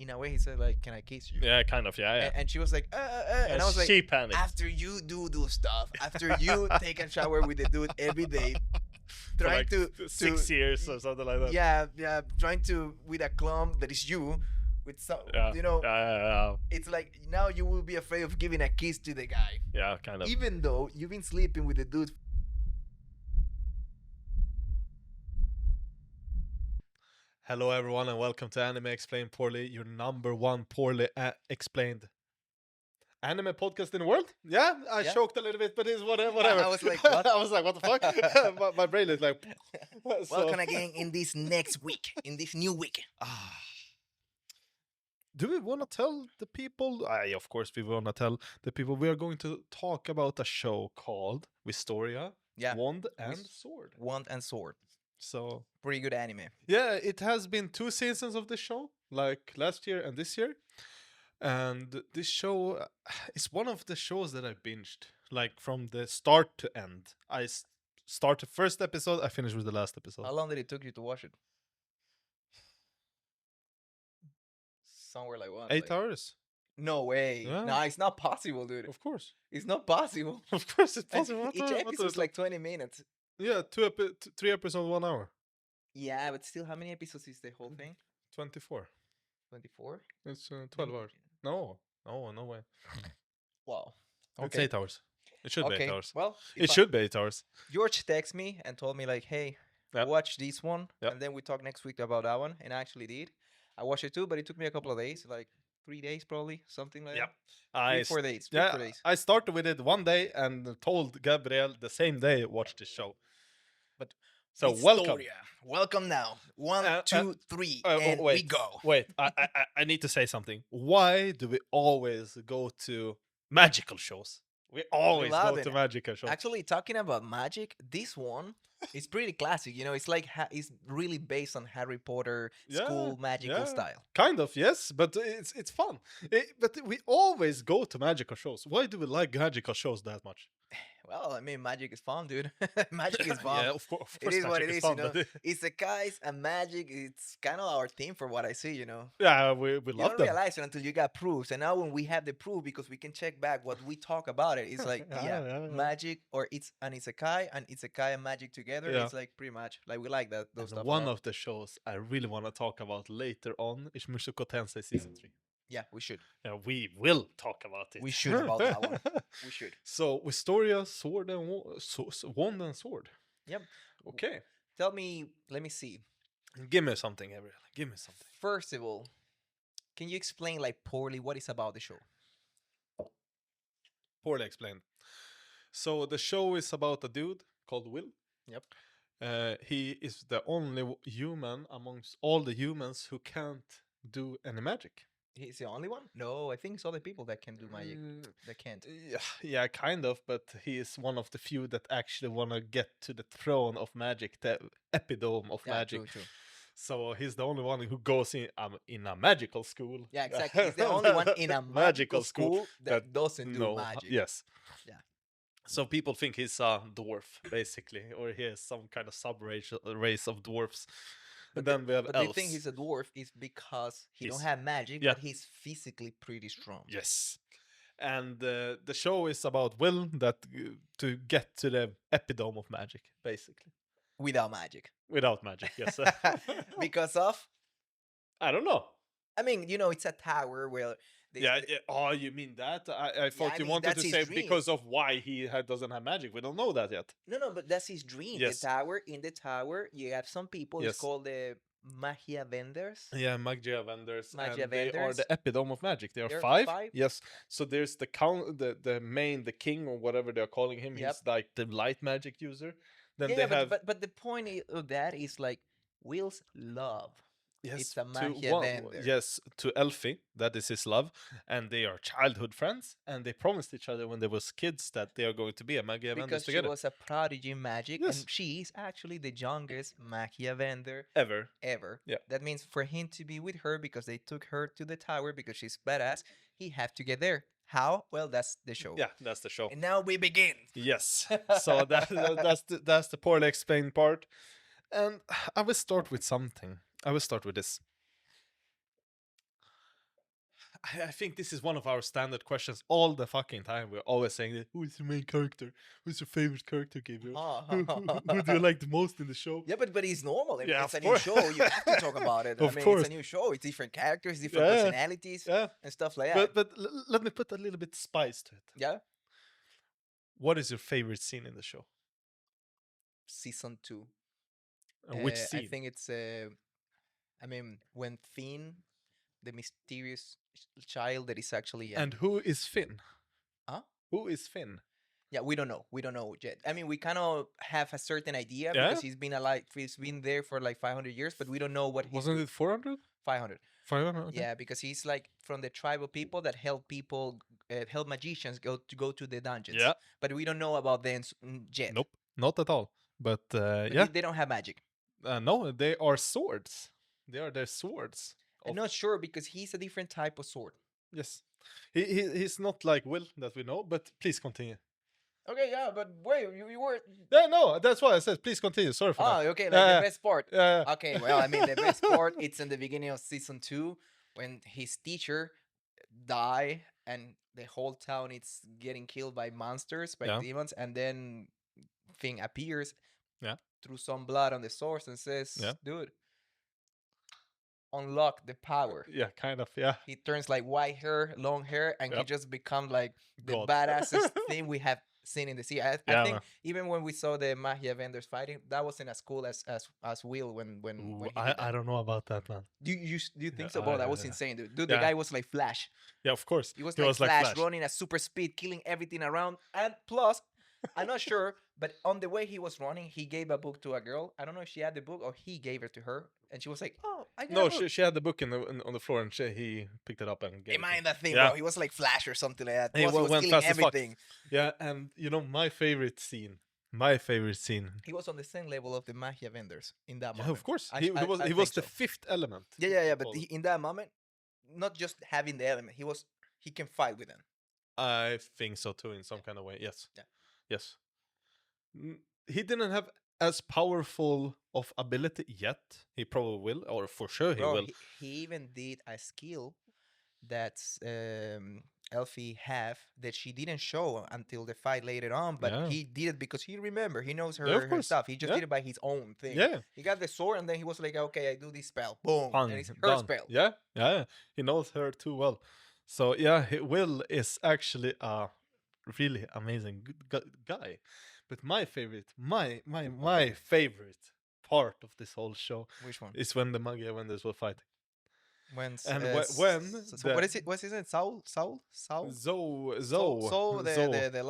in a way he said like, "Can I kiss you?" Yeah, kind of. Yeah. And she was like, and I was like, she panicked. after you do stuff, after you take a shower with the dude every day, For trying like to 6 years or something like that. yeah, trying to with a clump that is you, with some, it's like now you will be afraid of giving a kiss to the guy, kind of. even though you've been sleeping with the dude. Hello, everyone, and welcome to Anime Explained Poorly, your number one poorly explained anime podcast in the world. Yeah, I choked a little bit, but it's whatever. I was like, what? I was like, what the fuck? my brain is like. Welcome again in this next week, in this new week. Do we want to tell the people? Of course, we want to tell the people. We are going to talk about a show called Wistoria Wand and Sword. Wand and Sword. So pretty good anime. Yeah, it has been 2 seasons of the show, like last year and this year. And this show is one of the shows that I binged, like from the start to end. I start the first episode, I finished with the last episode. How long did it took you to watch it? Somewhere like what? 8 hours. No way. Yeah. No, it's not possible, dude. Of course. It's not possible. Of course it's possible. Each episode is like 20 minutes. Yeah, 3 episodes, 1 hour. Yeah, but still, how many episodes is the whole thing? 24. 24? It's 12 hours. No way. Wow. Okay. It's 8 hours. It should be 8 hours. Well, it should be 8 hours. George texted me and told me like, hey, watch this one. And then we talk next week about that one. And I actually did. I watched it too, but it took me a couple of days, like 3 days probably, something like that. 4 days. 4 days. I started with it one day and told Gabriel the same day watch this show. But so welcome. Welcome now. 1, 2, 3, and we go. Wait, I need to say something. Why do we always go to magical shows? We always go to magical shows. Actually, talking about magic, this one is pretty classic. You know, it's like it's really based on Harry Potter school magical style. Kind of, yes, but it's fun. But we always go to magical shows. Why do we like magical shows that much? Well, I mean, magic is fun, dude. Magic is fun. Yeah, of course. It is what it is, fun, you know. Isekais and magic, it's kind of our theme for what I see, you know. Yeah, we love them. You don't realize it until you got proofs. And now when we have the proof, because we can check back what we talk about it, it's like, magic, or it's an Isekai and magic together. It's like pretty much, like we like that. Those stuff. One of the shows I really want to talk about later on is Mushoku Tensei Season 3. Yeah, we should. Yeah, we will talk about it. We should about that one. We should. So, Wistoria, Sword and Wand and Sword. Yep. Okay. Tell me, let me see. Give me something, Gabriel. Give me something. First of all, can you explain like poorly what is about the show? Poorly explained. So, the show is about a dude called Will. Yep. He is the only human amongst all the humans who can't do any magic. He's the only one? No, I think it's other people that can do magic that can't. Yeah, kind of, but he is one of the few that actually want to get to the throne of magic, the epitome of magic. True. So he's the only one who goes in a magical school. Yeah, exactly. He's the only one in a magical school that doesn't do magic. Yes. Yeah. So people think he's a dwarf, basically, or he has some kind of sub-race of dwarfs. But then we have elves. The thing he's a dwarf is because he don't have magic, but he's physically pretty strong. Yes. And the show is about Will to get to the epitome of magic, basically. Without magic. Without magic, yes. Because of? I don't know. I mean, you know, it's a tower where... Oh, you mean that? I thought you wanted to say dream. Because of why he doesn't have magic. We don't know that yet. No, but that's his dream. Yes. In the tower, you have some people. It's called the Magia Vendors. Yeah, Magia Vendors. They are the epitome of magic. They are five. Yes. So there's the king or whatever they're calling him. He's like the light magic user. Then they have. But the point of that is like Will's love. Yes, it's a Magia Vendor. Yes, to Elfie, that is his love, and they are childhood friends, and they promised each other when they was kids that they are going to be a Magia Vendor together. Because she was a prodigy in magic, and she is actually the youngest Magia Vendor ever. Yeah. That means for him to be with her, because they took her to the tower because she's badass, he have to get there. How? Well, that's the show. Yeah, that's the show. And now we begin. Yes. So that's the poorly explained part, and I will start with something. I will start with this. I think this is one of our standard questions all the fucking time. We're always saying that, who is your main character? Who's your favorite character, Gabriel? Who do you like the most in the show? Yeah, but it's normal. I mean, Yeah, it's a of new course. show. You have to talk about it. Of I mean, course. it's a new show. It's different characters, different Yeah. personalities, Yeah. and stuff like that. But let me put a little bit spice to it. Yeah. What is your favorite scene in the show? Season 2. Which scene? I think it's I mean, when Finn, the mysterious child that is actually And who is Finn? Huh? Who is Finn? Yeah, we don't know. We don't know yet. I mean, we kind of have a certain idea because he's been alive. He's been there for like 500 years, but we don't know what. Wasn't it 400? 500. 500. Okay. Yeah, because he's like from the tribe of people that help people, help magicians go to the dungeons. Yeah. But we don't know about them yet. Nope, not at all. But they don't have magic. No, they are swords. They are their swords. I'm not sure because he's a different type of sword. Yes, he's not like Will that we know. But please continue. Okay, yeah, but wait, you were. Yeah, no, that's why I said please continue. Sorry for that. Oh, okay, like the best part. Yeah. Okay, well, I mean, the best part, it's in the beginning of season 2 when his teacher die and the whole town is getting killed by monsters, by demons, and then Thing appears through some blood on the source and says, dude, unlock the power. Yeah, kind of, yeah. He turns like white hair, long hair, and he just becomes like the God. badassest thing we have seen in the sea. I think man. even when we saw the Magia vendors fighting, that wasn't as cool as Will when he I don't know about that, man. Do you think so? Bro, that was insane, dude. The guy was like Flash. Yeah, of course. He was like Flash running at super speed, killing everything around. And plus, I'm not sure, but on the way he was running, he gave a book to a girl. I don't know if she had the book or he gave it to her. And she was like, "Oh, I got No, a book." she had the book on the floor and he picked it up and gave Am it. I in that thing, bro? He was like Flash or something like that. He was went killing fast as fuck. everything. Yeah, and you know my favorite scene. He was on the same level of the Magia vendors in that moment. Yeah, of course. I He was the so. fifth element. Yeah. But in that moment, not just having the element, he can fight with them. I think so too, in some kind of way. Yes. Yeah. Yes. He didn't have as powerful of ability yet. He probably will, or for sure he will. He even did a skill that Elfie have that she didn't show until the fight later on, but he did it because he remember. He knows her stuff. He just did it by his own thing. Yeah. He got the sword and then he was like, okay, I do this spell. Boom. Fun, and it's her spell. Yeah. He knows her too well. So yeah, Will is actually a really amazing guy. But my favorite part of this whole show, which one, is when the Magia vendors were fighting. When what is it? What's his name? Saul? Zoe, the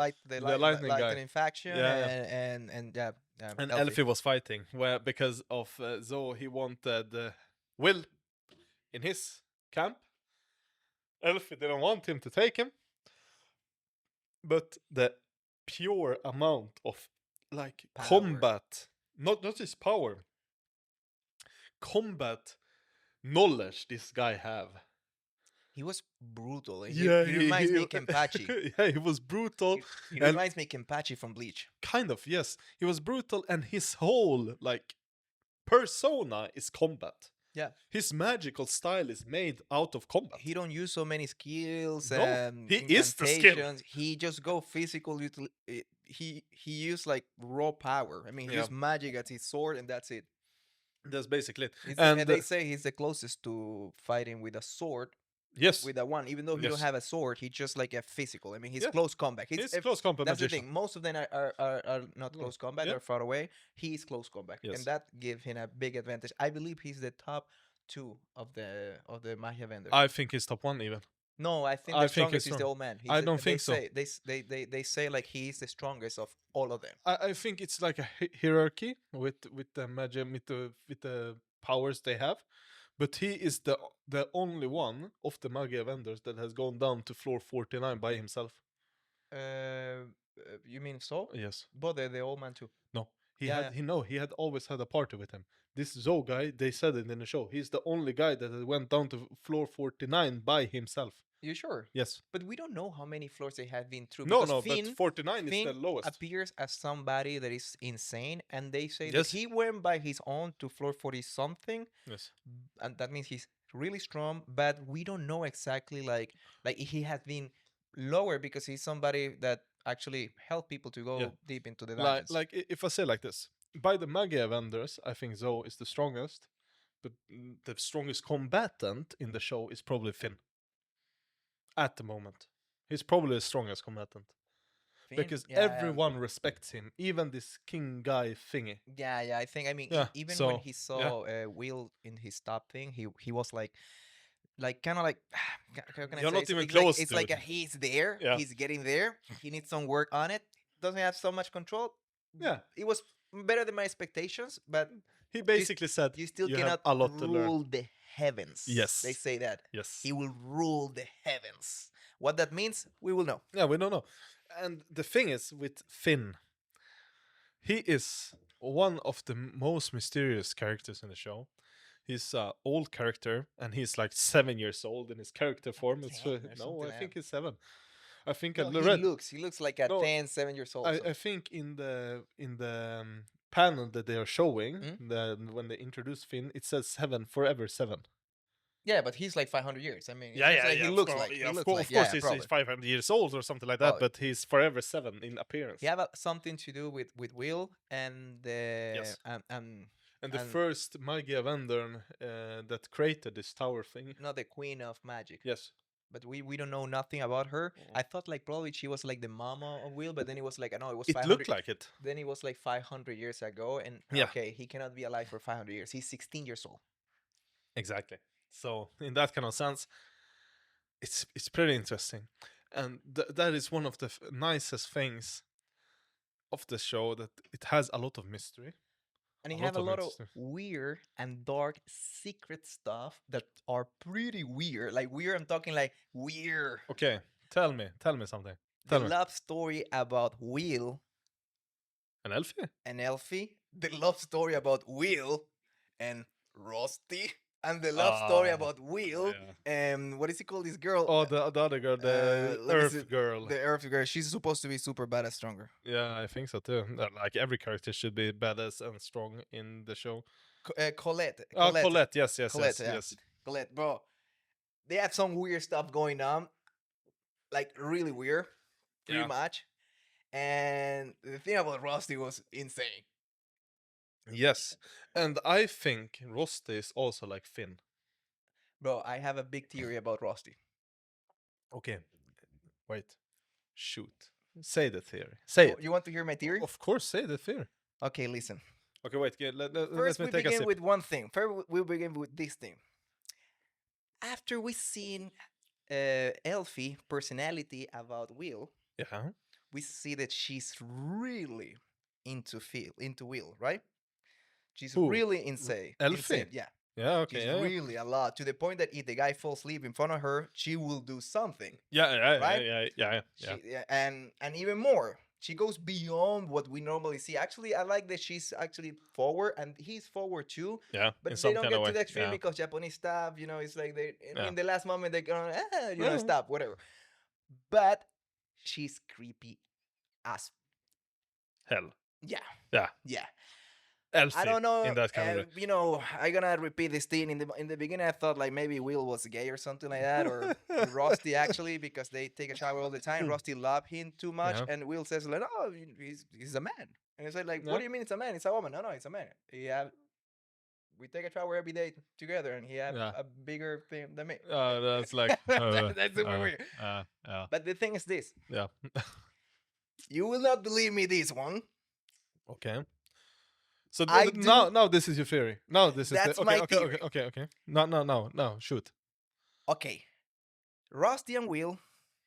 lightning faction, and Elfie was fighting because of Zoe. He wanted Will in his camp. Elfie didn't want him to take him, but the pure amount of like power. Combat, not just power, combat knowledge this guy have. He was brutal. He reminds me of Kenpachi. Yeah, he was brutal. He reminds me of Kenpachi from Bleach. Kind of, yes. He was brutal, and his whole like persona is combat. Yeah, his magical style is made out of combat. He don't use so many skills. He is the skill. He just go physical. He used like raw power. I mean, he used magic as his sword, and that's it. That's basically it. And they say he's the closest to fighting with a sword. Yes, with a one. Even though he don't have a sword, he's just like a physical. I mean, he's close combat. He's close combat. That's magician. the thing. Most of them are not close combat. They're far away. He's close combat, and that gives him a big advantage. I believe he's the top 2 of the Magia vendors. I think he's top 1 even. No, I think the strongest is the old man. I don't think so. They say like he's the strongest of all of them. I think it's like a hierarchy with the magia, with the powers they have. But he is the only one of the Magia vendors that has gone down to floor 49 by himself. You mean so? Yes. But the old man too. No. He had always had a party with him. This Zoe guy, they said it in the show. He's the only guy that went down to floor 49 by himself. You sure? Yes. But we don't know how many floors they have been through. No, but 49 is the lowest. Appears as somebody that is insane, and they say that he went by his own to floor 40 something. Yes. And that means he's really strong, but we don't know exactly like he has been lower because he's somebody that actually helped people to Yeah. go deep into the Like dungeons. like if I say like this, by the Magia vendors, I think Zoe is the strongest, but the strongest combatant in the show is probably Finn. At the moment, he's probably the strongest combatant Finn, because yeah, everyone respects him, even this king guy thingy. yeah. I think I mean Yeah. even when So he yeah, saw Will in his top thing, he was like kind of like how can I you're say not even it's like close, dude. he's there, Yeah. he's getting there, he needs some work on it, doesn't have so much control. Yeah. It was better than my expectations, but He you, basically said you still you have cannot a lot to learn. rule the heavens. They Yes. say that Yes. he will rule the heavens. What that means, we will know. Yeah, we don't know. And the thing is with Finn, he is one of the most mysterious characters in the show. He's an old character, and he's like 7 years old in his character form. It's 10 or no, something I like that. think he's 7. I think I No, read. he looks like a No, 10, 7 years old. I think in the panel that they are showing, Mm? when they introduce Finn, it says 7 forever 7. Yeah, but he's like 500 years. I mean, Yeah, he's yeah, like yeah. he Of looks course, like yeah, he looks of like course, yeah, he's probably 500 years old or something like that, probably. but he's forever 7 in appearance. He have something to do with Will and Yes. and And the and first Magia vendor that created this tower thing. not the Queen of Magic. Yes. But we don't know nothing about her. Mm. I thought like probably she was like the mama of Will, but then it was like no, it was It 500. looked like it. Then it was like 500 years ago, and Yeah. okay, he cannot be alive for 500 years. He's 16 years old. Exactly. So in that kind of sense, it's pretty interesting, and that is one of the nicest things of the show, that it has a lot of mystery. And he A have a lot of lot of mystery. weird and dark secret stuff that are pretty weird. Like weird, I'm talking like weird. Okay, tell me something. The Tell me. love story about Will An Elfie? and Elfie. The love story about Will and Rusty. And the love story about Will and what is he called? This girl. Oh, the other girl, the let me see. Earth girl. The Earth girl. She's supposed to be super badass, stronger. Yeah, I think so too. Like every character should be badass and strong in the show. Colette. Oh, Colette. Yes, Colette, yeah. yes. Colette, bro. They have some weird stuff going on, like really weird, pretty Yeah. much. And the thing about Rusty was insane. Yes, and I think Rusty is also like Finn. Bro, I have a big theory about Rusty. Okay, wait, shoot, say the theory. Say it. You want to hear my theory? Of course, say the theory. Okay, listen. Okay, wait. First, Let me we take a begin sip. with one thing. First, we'll begin with this thing. After we seen Elfie personality about Will, Yeah. we see that she's really into Will, right? She's Who? really insane. Elfie? Insane, yeah. Yeah. Okay. She's Yeah. really a lot, to the point that if the guy falls asleep in front of her, she will do something. Yeah. Right? Yeah. And even more, she goes beyond what we normally see. Actually, I like that she's actually forward, and he's forward too. Yeah. But in they some don't kind get of to way. the extreme Yeah. because Japanese stuff, it's like they Yeah. in the last moment they're gonna Yeah. stop, whatever. But she's creepy as Hell. yeah. Yeah. Yeah. Elfie. I don't know. In that kind of way. I'm gonna repeat this thing. In the beginning, I thought like maybe Will was gay or something like that, or Rusty actually, because they take a shower all the time. Rusty love him too much, Yeah. and Will says like, "No, he's a man." And it's like, Yeah. "What do you mean it's a man? It's a woman." No, it's a man. We take a shower every day together, and he had Yeah. a bigger thing than me. That's like. That's super weird. Yeah. But the thing is this: Yeah. you will not believe me. This one. Okay. So I now this is your theory. Now this is That's okay. my Okay. theory. Okay. No. Shoot. Okay, Rusty and Will,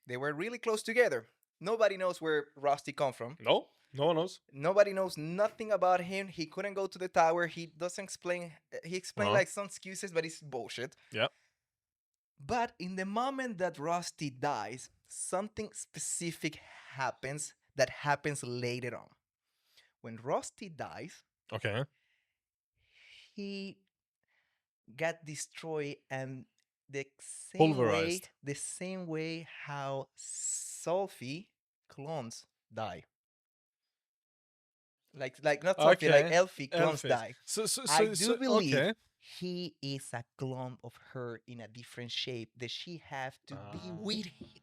they were really close together. Nobody knows where Rusty come from. No one knows. Nobody knows nothing about him. He couldn't go to the tower. He doesn't explain. He explained like some excuses, but it's bullshit. Yeah. But in the moment that Rusty dies, something specific happens that happens later on. When Rusty dies, Okay. he got destroyed, and Pulverized. the same way how Sophie clones die. Like not Sophie, like Okay. Elfie clones Elfie. die. So I do believe okay. he is a clone of her in a different shape that she have to be Ah,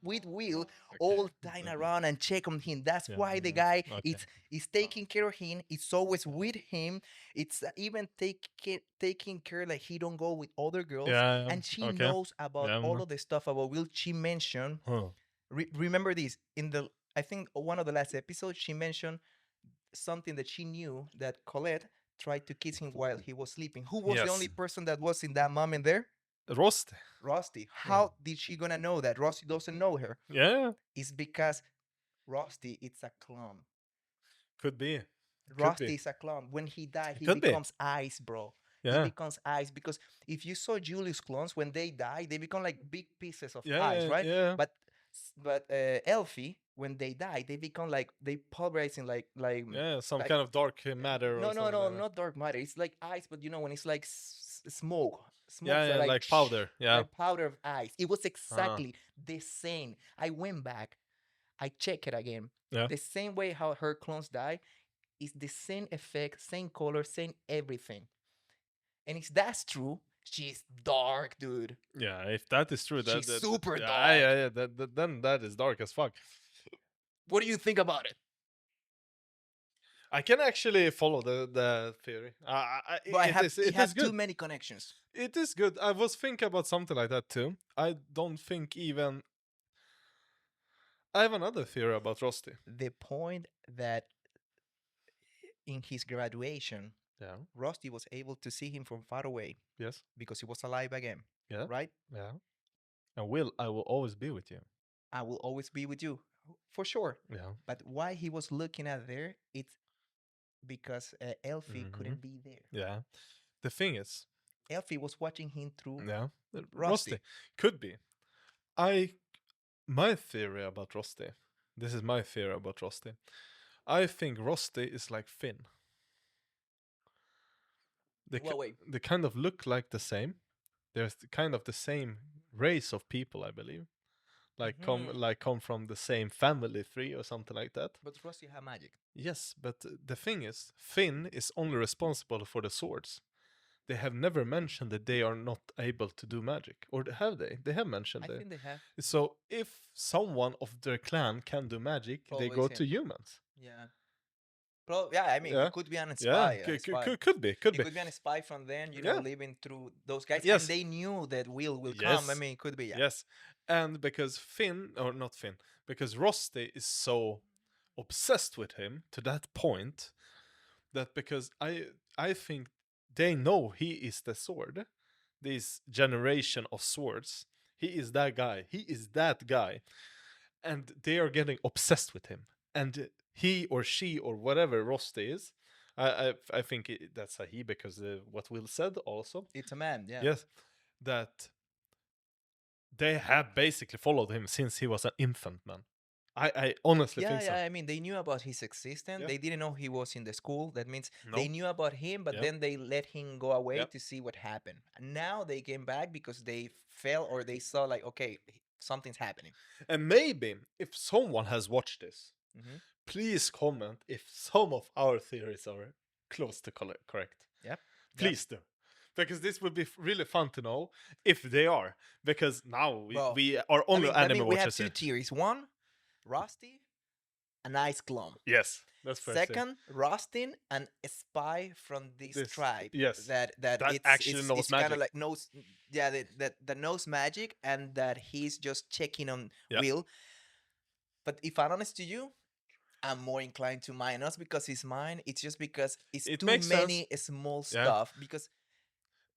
with Will okay. all time around and check on him. That's Yeah, why the yeah. guy Okay. is taking care of him. It's always with him. It's even taking care like he don't go with other girls. Yeah, And she okay. knows about Yeah. all of the stuff about Will. She mentioned. Huh. Remember this in the I think one of the last episodes. She mentioned something that she knew that Colette tried to kiss him while he was sleeping. Who was the only Yes. person that was in that moment there? Roast. Rusty. Yeah. How did she gonna know that? Rusty doesn't know her. Yeah. It's because Rusty it's a clone. Could be. Could be. Rusty is a clone. When he died, It he could be. becomes ice, bro. He Yeah. becomes ice because if you saw Julius clones when they die, they become like big pieces of Yeah. ice, Yeah. right? Yeah. But Elfie, when they die, they become like they pulverize in Yeah. Some like kind of dark matter or no, no, something no, like that. not dark matter. It's like ice, but you know when it's like smoke, Yeah. smokes are Yeah. like Like powder. Yeah. like powder of ice. It was Uh, exactly the same. I went back, I check it again. yeah. The same way how her clones die is the same effect, same color, same everything. And if that's true, she's dark, dude. Yeah. If that is true, She's that super yeah, dark. yeah, yeah. Then that is dark as fuck. What do you think about it? I can actually follow the theory. But it It is has too good. many connections. It is good. I was thinking about something like that too. I don't think even. I have another theory about Rusty. The point that in his graduation, Yeah. Rusty was able to see him from far away Yes. because he was alive again, Yeah. right? Yeah. And Will, I will always be with you. I will always be with you, for sure. Yeah. But why he was looking at there, it's because Elfie Hmm. couldn't be there. Yeah. The thing is, Elfie was watching him through yeah, Rusty. could be. I my theory about Rusty. This is my theory about Rusty. I think Rusty is like Finn. Well, wait. They kind of look like the same. There's kind of the same race of people, I believe. Come from the same family tree or something like that. But Rusty had magic. Yes, but the thing is, Finn is only responsible for the swords. They have never mentioned that they are not able to do magic, or have they? They have mentioned I it. think they have. So if someone of their clan can do magic, they Probably go it's to him. humans. Yeah. Yeah, I mean, Yeah, he could be an yeah, spy. A spy. could be, could He be. could be a spy from then, Yeah. living through those guys. Yes. And they knew that Will Yes. come. I mean, it could be, yeah. Yes, and because Finn, or not Finn, because Rusty is so obsessed with him to that point that because I think they know he is the sword, this generation of swords. He is that guy. He is that guy, and they are getting obsessed with him. And he or she or whatever Rusty is, I think that's a he because what Will said also. It's a man, yeah. Yes, that they have basically followed him since he was an infant, man. I honestly think so. Yeah, I mean, they knew about his existence. Yeah. They didn't know he was in the school. That means No. they knew about him, but Yeah. then they let him go away Yeah. to see what happened. And now they came back because they felt or they saw, like, okay, something's happening. And maybe if someone has watched this, Mhm. please comment if some of our theories are close to correct. Yep. Please do. Because this would be really fun to know if they are. Because now Well, we are only anime we have watchers two here. theories. One, Rusty, a nice clone. Yes, that's first thing. Second, Rustin, and a spy from this tribe. yes. That That actually knows it's kind magic. of like knows, yeah, that knows magic, and that he's just checking on Yeah. Will. But if I'm honest to you, I'm more inclined to minus because it's mine. It's just because it's It too makes many small Yeah. stuff. Because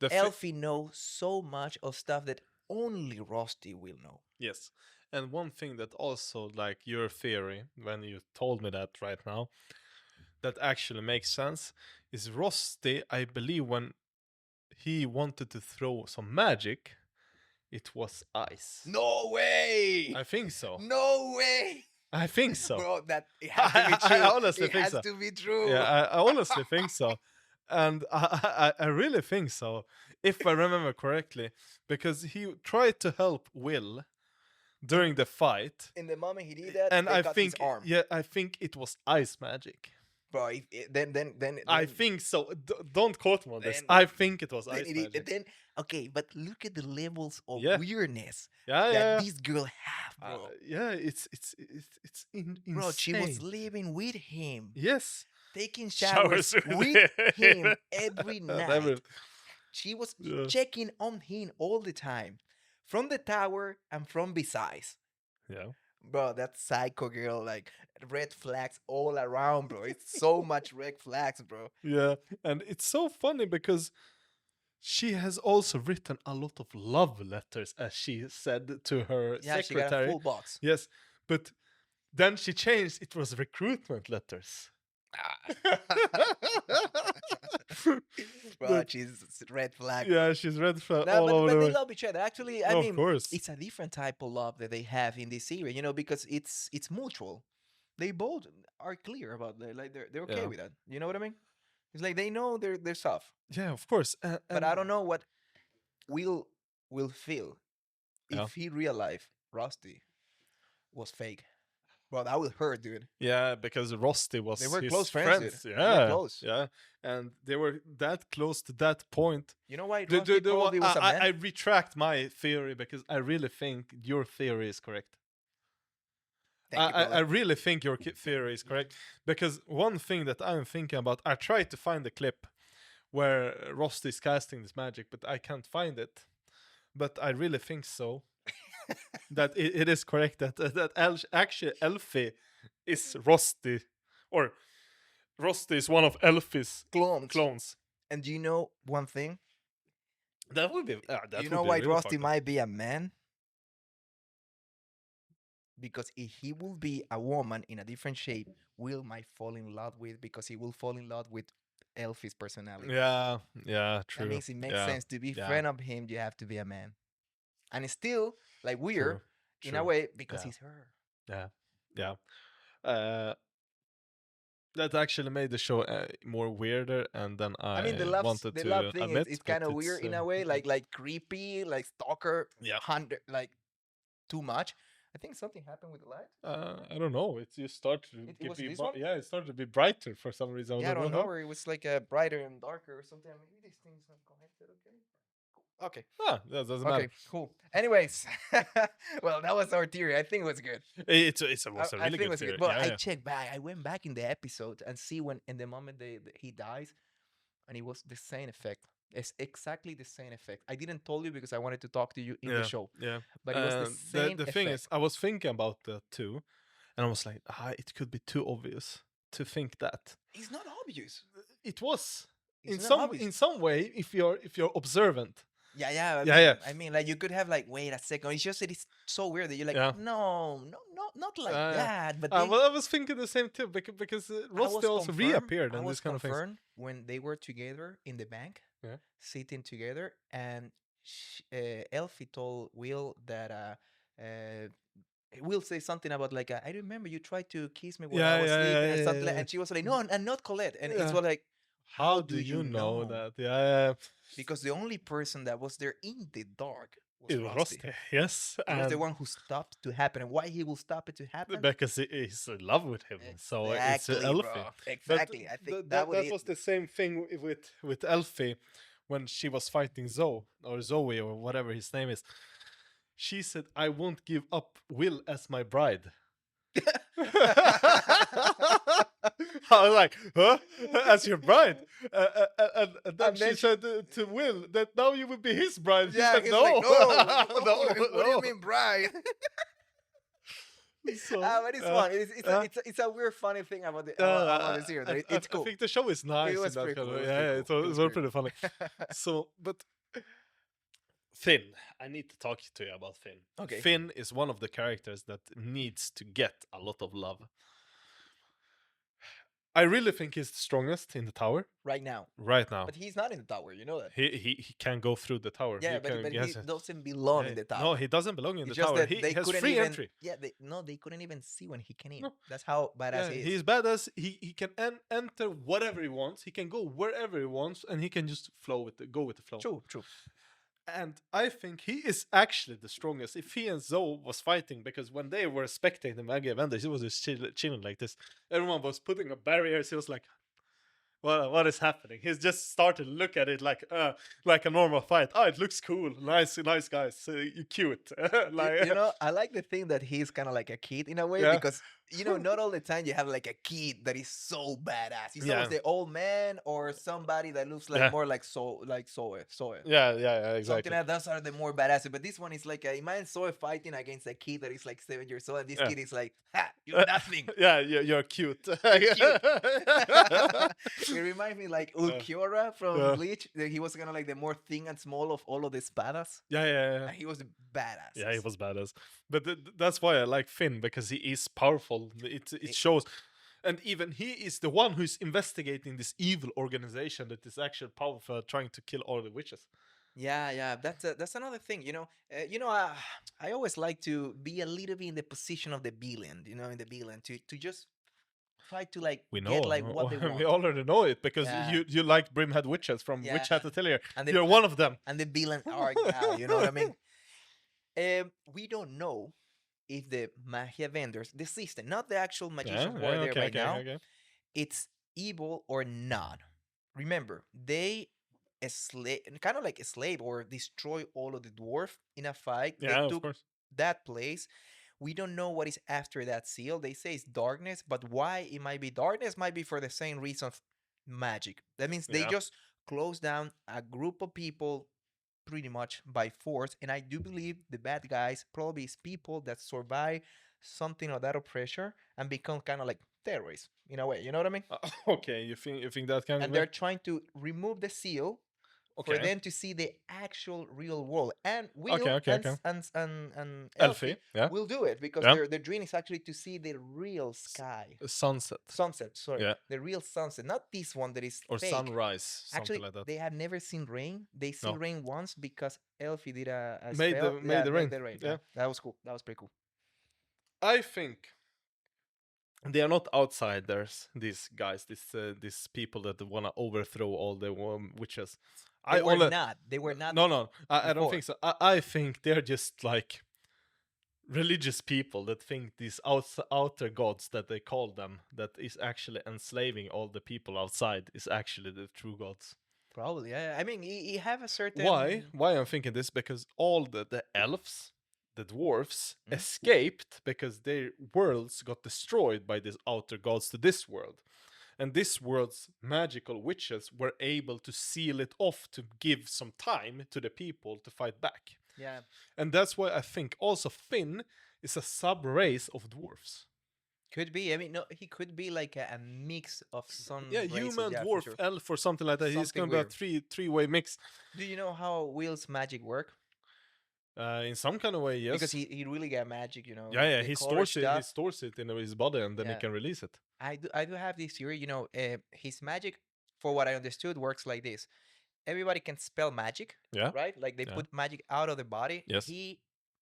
The Elfie knows so much of stuff that only Rusty will know. Yes. And one thing that also, like your theory, when you told me that right now, that actually makes sense, is Rusty, I believe, when he wanted to throw some magic, it was ice. No way! I think so. No way! I think so. Bro, that it has to be true. I honestly it think has so. to be true. Yeah, I honestly think so. And I really think so, if I remember correctly, because he tried to help Will during the fight. In the moment he did that, And they I cut think, his arm. yeah, I think it was ice magic. bro. I think so. Don't quote me on this. then I think it was then ice magic. then okay, but look at the levels of Yeah. weirdness Yeah, that yeah. this girl have, bro. Yeah, it's Bro, she was insane. living with him, Yes. taking Showers showers with him every Never. night. She was Yeah. checking on him all the time, from the tower and from besides. Yeah. Bro, that psycho girl, like red flags all around, bro. It's so much red flags, bro. Yeah, and it's so funny because she has also written a lot of love letters, as she said to her Yeah, she got a secretary. full box. Yes, but then she changed. It was recruitment letters. Bro, But- she's red flag. yeah, she's red flag No, all over but the they way. love each other. Actually, I Of mean, course. it's a different type of love that they have in this series, you know, because it's mutual. They both are clear about that, like they're okay Yeah. with that. You know what I mean? It's like they know their stuff. Yeah, of course. But I don't know what will feel Yeah. if he realized Rusty was fake. Bro, that would hurt, dude. Yeah, because Rusty was They were his close friends, dude. They were Yeah, close. yeah, and they were that close to that point. You know why The- Rusty the- the probably one- was a man? I retract my theory because I really think your theory is correct. Thank you, I brother. really think your theory is correct because one thing that I'm thinking about, I tried to find the clip where Rusty is casting this magic, but I can't find it. But I really think so. That it is correct that actually Elfie is Rusty, or Rusty is one of Elfie's clones. And do you know one thing? That would be. That You would know be why really Rusty fucked up. might be a man? Because if he will be a woman in a different shape, Will might fall in love with, because he will fall in love with Elfie's personality. Yeah, yeah, true. That means it makes Yeah, sense to be yeah. friend of him. You have to be a man, and it's still like weird True, in a true. way because Yeah. he's her. Yeah, yeah. That actually made the show more weirder, and then I I mean, wanted the to love thing admit, is but kind of weird in a way, like creepy, like stalker, Yeah. hunter, like too much. I think something happened with the light. I don't know. It just started to It was this bri- one? yeah, it started to be brighter for some reason. Yeah, I don't know. how. Or it was like brighter and darker or something. Maybe this thing's not connected. Okay. Ah, that doesn't Okay. matter. Cool. Anyways, well, that was our theory. I think it was good. It was a I really think it good was theory. good. But Yeah, I yeah. checked back. I went back in the episode and see when, in the moment he dies, and it was the same effect. It's exactly the same effect. I didn't tell you because I wanted to talk to you in the show. Yeah. But it was the same the thing is, effect. I was thinking about that too, and I was like, it could be too obvious to think that. It's not obvious. It was It's not obvious. in some way if you're observant. Yeah. Yeah. I mean, like you could have like, wait a second. It's just that it's so weird that you're like, Yeah. no, not like Yeah. that. But Well, I was thinking the same too because I Rusty was also confirmed- reappeared I and was this kind of things. confirmed when they were together in the bank, Yeah. sitting together, and Elfie told Will that Will say something about like, I remember you tried to kiss me when I was sleeping and something, like, and she was like, no, and not Colette, and it's Yeah. like, How do you know that? Yeah. because the only person that was there in the dark was It was Rusty. Rusty. Yes, He was the and one who stopped to happen, and why he will stop it to happen? because he's in love with him, so it's Exactly, Elfie. bro. But Exactly. I think that was the same thing with Elfie when she was fighting Zoe or whatever his name is. She said, "I won't give up Will as my bride." I was like, huh? As your bride? And then she said to Will that now you will be his bride. He's Yeah, like, he's no. like, no, No, what do no. you mean, bride? So, But it's fun. It's a weird, funny thing about the series. that it's cool. I think the show is nice. was in that pretty kind cool, of- it was yeah, pretty it cool, was, it was very pretty pretty funny. So, but Finn, I need to talk to you about Finn. Okay. Finn is one of the characters that needs to get a lot of love. I really think he's the strongest in the tower Right now. right now. But he's not in the tower, you know that. He can go through the tower. Yeah, but can, he has- doesn't belong in yeah, the tower. No, he doesn't belong in It's the just tower. that He they has couldn't free even, entry. Yeah, they couldn't even see when he came in. No. That's how badass Yeah, he is. he's badass. He can enter whatever he wants. He can go wherever he wants, and he can just go with the flow. True. And I think he is actually the strongest. If he and Zoe was fighting, because when they were spectating the Magi Avengers, he was just chilling like this. Everyone was putting up barriers. He was like, what is happening? He's just started to look at it like a normal fight. Oh, it looks cool. Nice guys. You cute. You know, I like the thing that he's kind of like a kid in a way Yeah. because you know, not all the time you have like a kid that is so badass. He's Yeah. always the old man or somebody that looks like more like Soe. Yeah, exactly. Something like those are the more badass. But this one is like imagine Soe fighting against a kid that is like 7 years old, and this kid is like, ha, you're nothing. Yeah, you're cute. You're cute. It reminds me like Ulquiorra from Bleach. He was kind of like the more thin and small of all of the spadas. Yeah. And he was the badass. Yeah, he was badass. But that's why I like Finn, because he is powerful. It shows. And even he is the one who's investigating this evil organization that is actually powerful, trying to kill all the witches. Yeah. That's another thing. I always like to be a little bit in the position of the villain. In the villain to just try to like get like what they want. We already know it because you like Brimhead witches from Witch Hat Atelier. And you're one of them. And the villain arc now. You know what I mean? We don't know if the magia vendors, the system, not the actual magicians who are there right now, it's evil or not. Remember, they kind of like a slave or destroy all of the dwarf in a fight. Yeah, they took that place. We don't know what is after that seal. They say it's darkness, but why it might be darkness might be for the same reason of magic. That means they just close down a group of people pretty much by force. And I do believe the bad guys probably is people that survive something of that oppression and become kind of like terrorists in a way. You know what I mean? Okay, you think that kind of. And they're trying to remove the seal for them to see the actual real world. And Will and Elfie will do it because their dream is actually to see the real sky. Sunset, sorry. Yeah. The real sunset. Not this one that is or fake. Sunrise, actually, like that. They have never seen rain. They see rain once because Elfie did a made spell. Made the rain. Yeah. That was cool. That was pretty cool. I think they are not outsiders, these guys, these people that want to overthrow all the witches. They were not. No. I don't think so. I think they're just like religious people that think these outer gods that they call them, that is actually enslaving all the people outside, is actually the true gods. Probably, yeah. I mean, you have a certain. Why I'm thinking this? Because all the elves, the dwarfs, escaped because their worlds got destroyed by these outer gods to this world. And this world's magical witches were able to seal it off to give some time to the people to fight back. Yeah. And that's why I think also Finn is a sub-race of dwarfs. Could be. I mean, no, he could be like a mix of some. Yeah, human, dwarf, elf, or something like that. He's going to be a three-way mix. Do you know how Will's magic work? In some kind of way, yes. Because he really got magic, Yeah. He stores it in his body, and then he can release it. I do have this theory. His magic, for what I understood, works like this. Everybody can spell magic. Yeah. Right. Like they put magic out of the body. Yes. He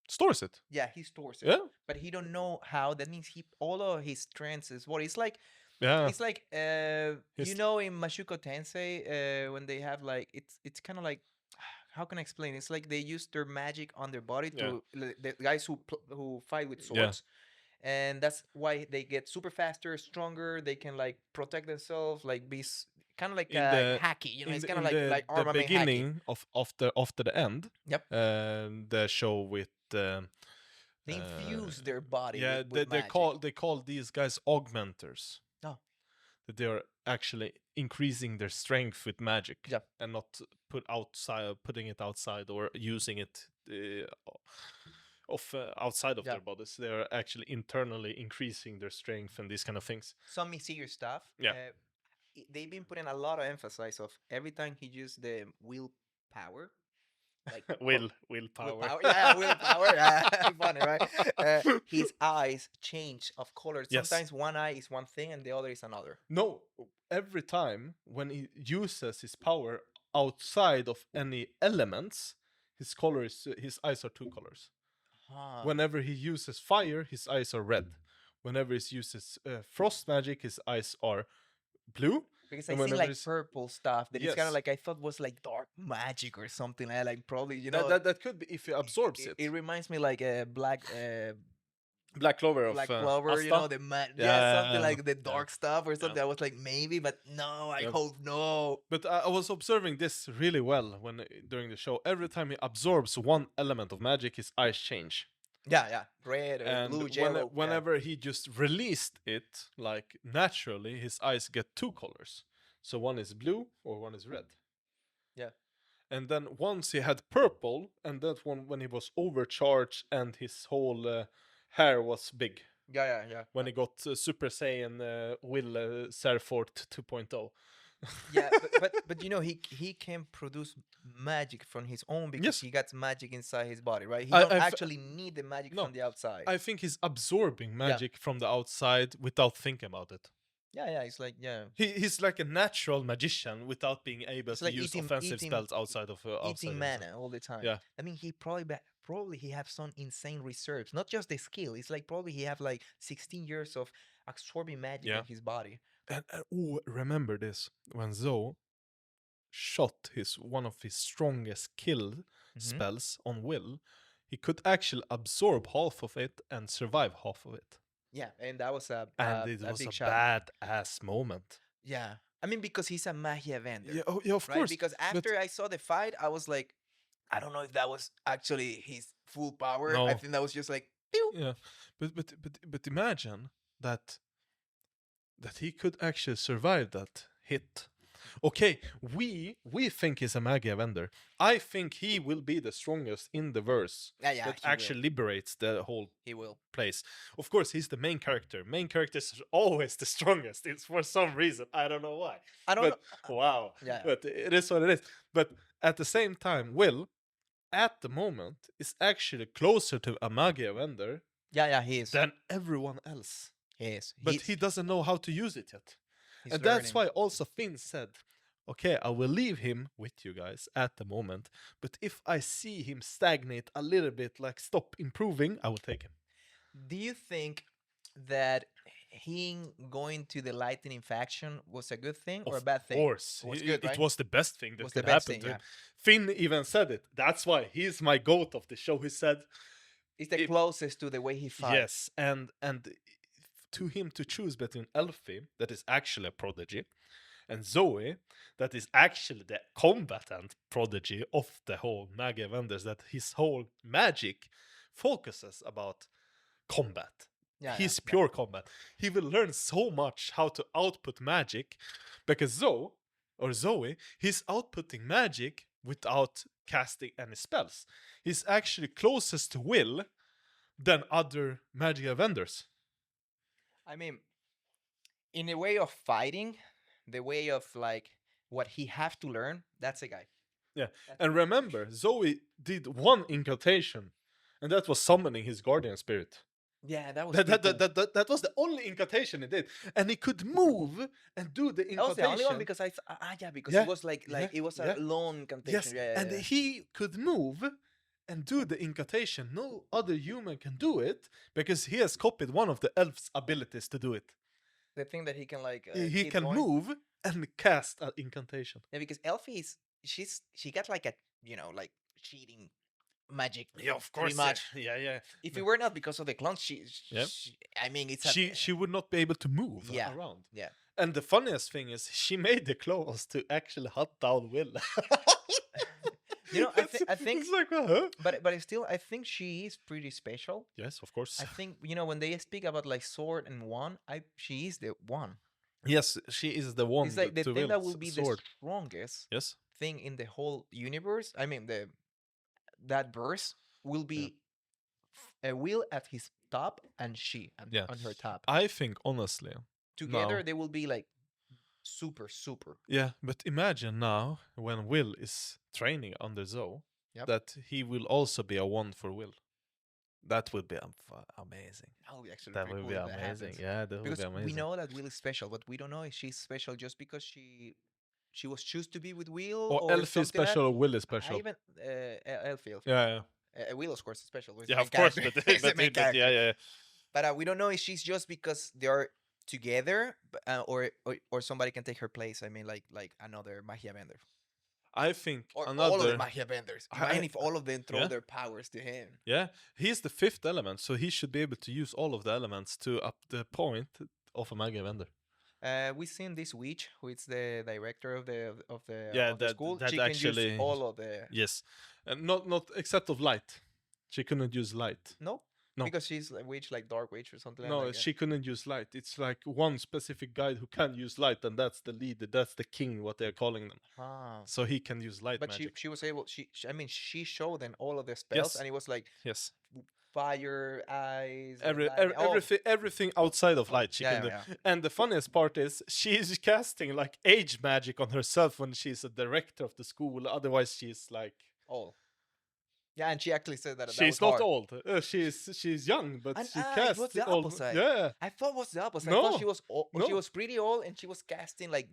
stores it. Yeah, he stores it. Yeah. But he don't know how. That means all of his strengths is what it's like. Yeah. It's like in Mashuko Tensei when they have like it's kind of like. How can I explain? It's like they use their magic on their body to the guys who fight with swords, and that's why they get super faster, stronger. They can like protect themselves, like be kind of like hacky. It's kind of like armament the beginning hacky. after the end. Yep. The show with they infuse their body. Yeah, with they call these guys augmenters. Oh. That they are actually increasing their strength with magic, and not putting it outside or using it outside of their bodies. They are actually internally increasing their strength and these kind of things. Some mysterious stuff. Yeah, they've been putting a lot of emphasis of every time he used the willpower. Like willpower. Yeah, willpower. Yeah, funny, right? His eyes change of colors. Sometimes one eye is one thing and the other is another. No, every time when he uses his power outside of any elements, his eyes are two colors. Whenever he uses fire, his eyes are red. Whenever he uses frost magic, his eyes are blue. Because I And seen whenever like it's purple stuff that it's kind of yes, like I thought was like dark magic or something like probably that could be if he absorbs it, it. it reminds me like a Black Clover of black clover, Asta. the yeah, something Yeah, like the yeah, dark stuff or yeah. something. I was like maybe, but no, I Yeah. hope no. But I was observing this really well when during the show. Every time he absorbs one element of magic, his eyes change. Yeah, red or And blue, yellow. Yeah, whenever he just released it, like naturally, his eyes get two colors. So one is blue or one is red. yeah, And then once he had purple, and that one when he was overcharged and his whole hair was big. yeah. When he got Super Saiyan Will Serfort 2.0. Yeah, but he can produce magic from his own because Yes. he got magic inside his body, right? He I- don't I've- actually need the magic No, from the outside. I think he's absorbing magic from the outside without thinking about it. Yeah, it's like He's like a natural magician without being able it's to like use offensive spells outside of outside eating himself. mana all the time. Yeah. I mean, he probably he have some insane reserves, not just the skill. It's like probably he have like 16 years of absorbing magic Yeah. in his body. And remember this when Zoe shot one of his strongest kill spells on Will, he could actually absorb half of it and survive half of it. Yeah, and that was a It was big a shot. badass moment. Yeah, I mean because he's a magia vendor. Yeah, yeah, of right? course. Because after I saw the fight, I was like, I don't know if that was actually his full power. No. I think that was just like, pew. Yeah, but imagine that he could actually survive that hit. Okay, we think he's a magia vendor. I think he will be the strongest in the verse Yeah, that he actually liberates the whole He will. place. Of course, he's the main character. Main characters are always the strongest. It's for some reason. I don't know why. I don't know. Wow. Yeah. But it is what it is. But at the same time, Will, at the moment, is actually closer to a magia vendor Yeah, he is. than everyone else. He is. But he doesn't know how to use it yet. He's And that's learning. why also Finn said, okay, I will leave him with you guys at the moment, but if I see him stagnate a little bit, like stop improving, I will take him. Do you think that him going to the Lightning faction was a good thing or a bad thing? Of course. It was good, right? It was the best thing that Was the could best happen thing, to him. Finn even said it. That's why he's my goat of the show. He said, It's the closest to the way he fights. yes, and to him to choose between Elfie, that is actually a prodigy, and Zoe, that is actually the combatant prodigy of the whole Magia Vendors, that his whole magic focuses about combat. He's pure combat. He will learn so much how to output magic, because Zoe, he's outputting magic without casting any spells. He's actually closest to Will than other Magia Vendors. I mean, in the way of fighting, the way of like what he have to learn, that's a guy. Yeah, and remember, Zoe did one incantation, and that was summoning his guardian spirit. Yeah, that was that was the only incantation he did, and he could move and do the incantation. That was the only one because because it was like it was a long incantation. Yes, and he could move and do the incantation. No other human can do it because he has copied one of the elf's abilities to do it. The thing that he can like he can move and cast an incantation. Yeah, because Elfie she got like a like cheating magic. Yeah, of course. Much. Yeah. If it were not because of the clones, I mean, it's she would not be able to move around. Yeah. And the funniest thing is, she made the clones to actually hunt down Will. I think it's like, huh? But still, I think she is pretty special. Yes, of course. I think when they speak about like sword and wand, she is the one. Yes, she is the one. It's like the thing that will be sword. the strongest. Yes. Thing in the whole universe. I mean, that verse will be a Will at his top and she on her top. I think honestly, together they will be like super. Yeah, but imagine now when Will is training under Zoe, that he will also be a one for Will. That would be amazing. That would be actually that would be amazing. Yeah, that would be amazing. We know that Will is special, but we don't know if she's special just because she was chosen to be with Will or Elfie is special or Will is special. Even Elfie. Yeah. Will of course is special. Yeah, of course, but yeah. But we don't know if she's just because they are together, or somebody can take her place. I mean, like another magia bender, I think or all of the another. magia benders. I, Imagine if all of them throw yeah, their powers to him. yeah. He's the fifth element, so he should be able to use all of the elements to up the point of a Mega Vendor. We seen this witch, who is the director Yeah, of the that school. that She can use actually all of the yes, and not except of light. She couldn't use light. no, No. because she's a witch, like dark witch or something No, like that. she couldn't use light. It's like one specific guy who can use light, and that's the leader. That's the king, what they're calling them. Ah. So he can use light But magic. she was able. I mean, she showed them all of the spells, Yes. and it was like Yes. fire, eyes, lightning, everything outside of light she can do. yeah. And the funniest part is she's casting like age magic on herself when she's a director of the school. Otherwise, she's like All. Yeah, and she actually said that. she's that was not hard. old. She's young, but And she it casts was the old. opposite. Yeah. I thought it was the opposite. I No. thought she was No. she was pretty old, and she was casting like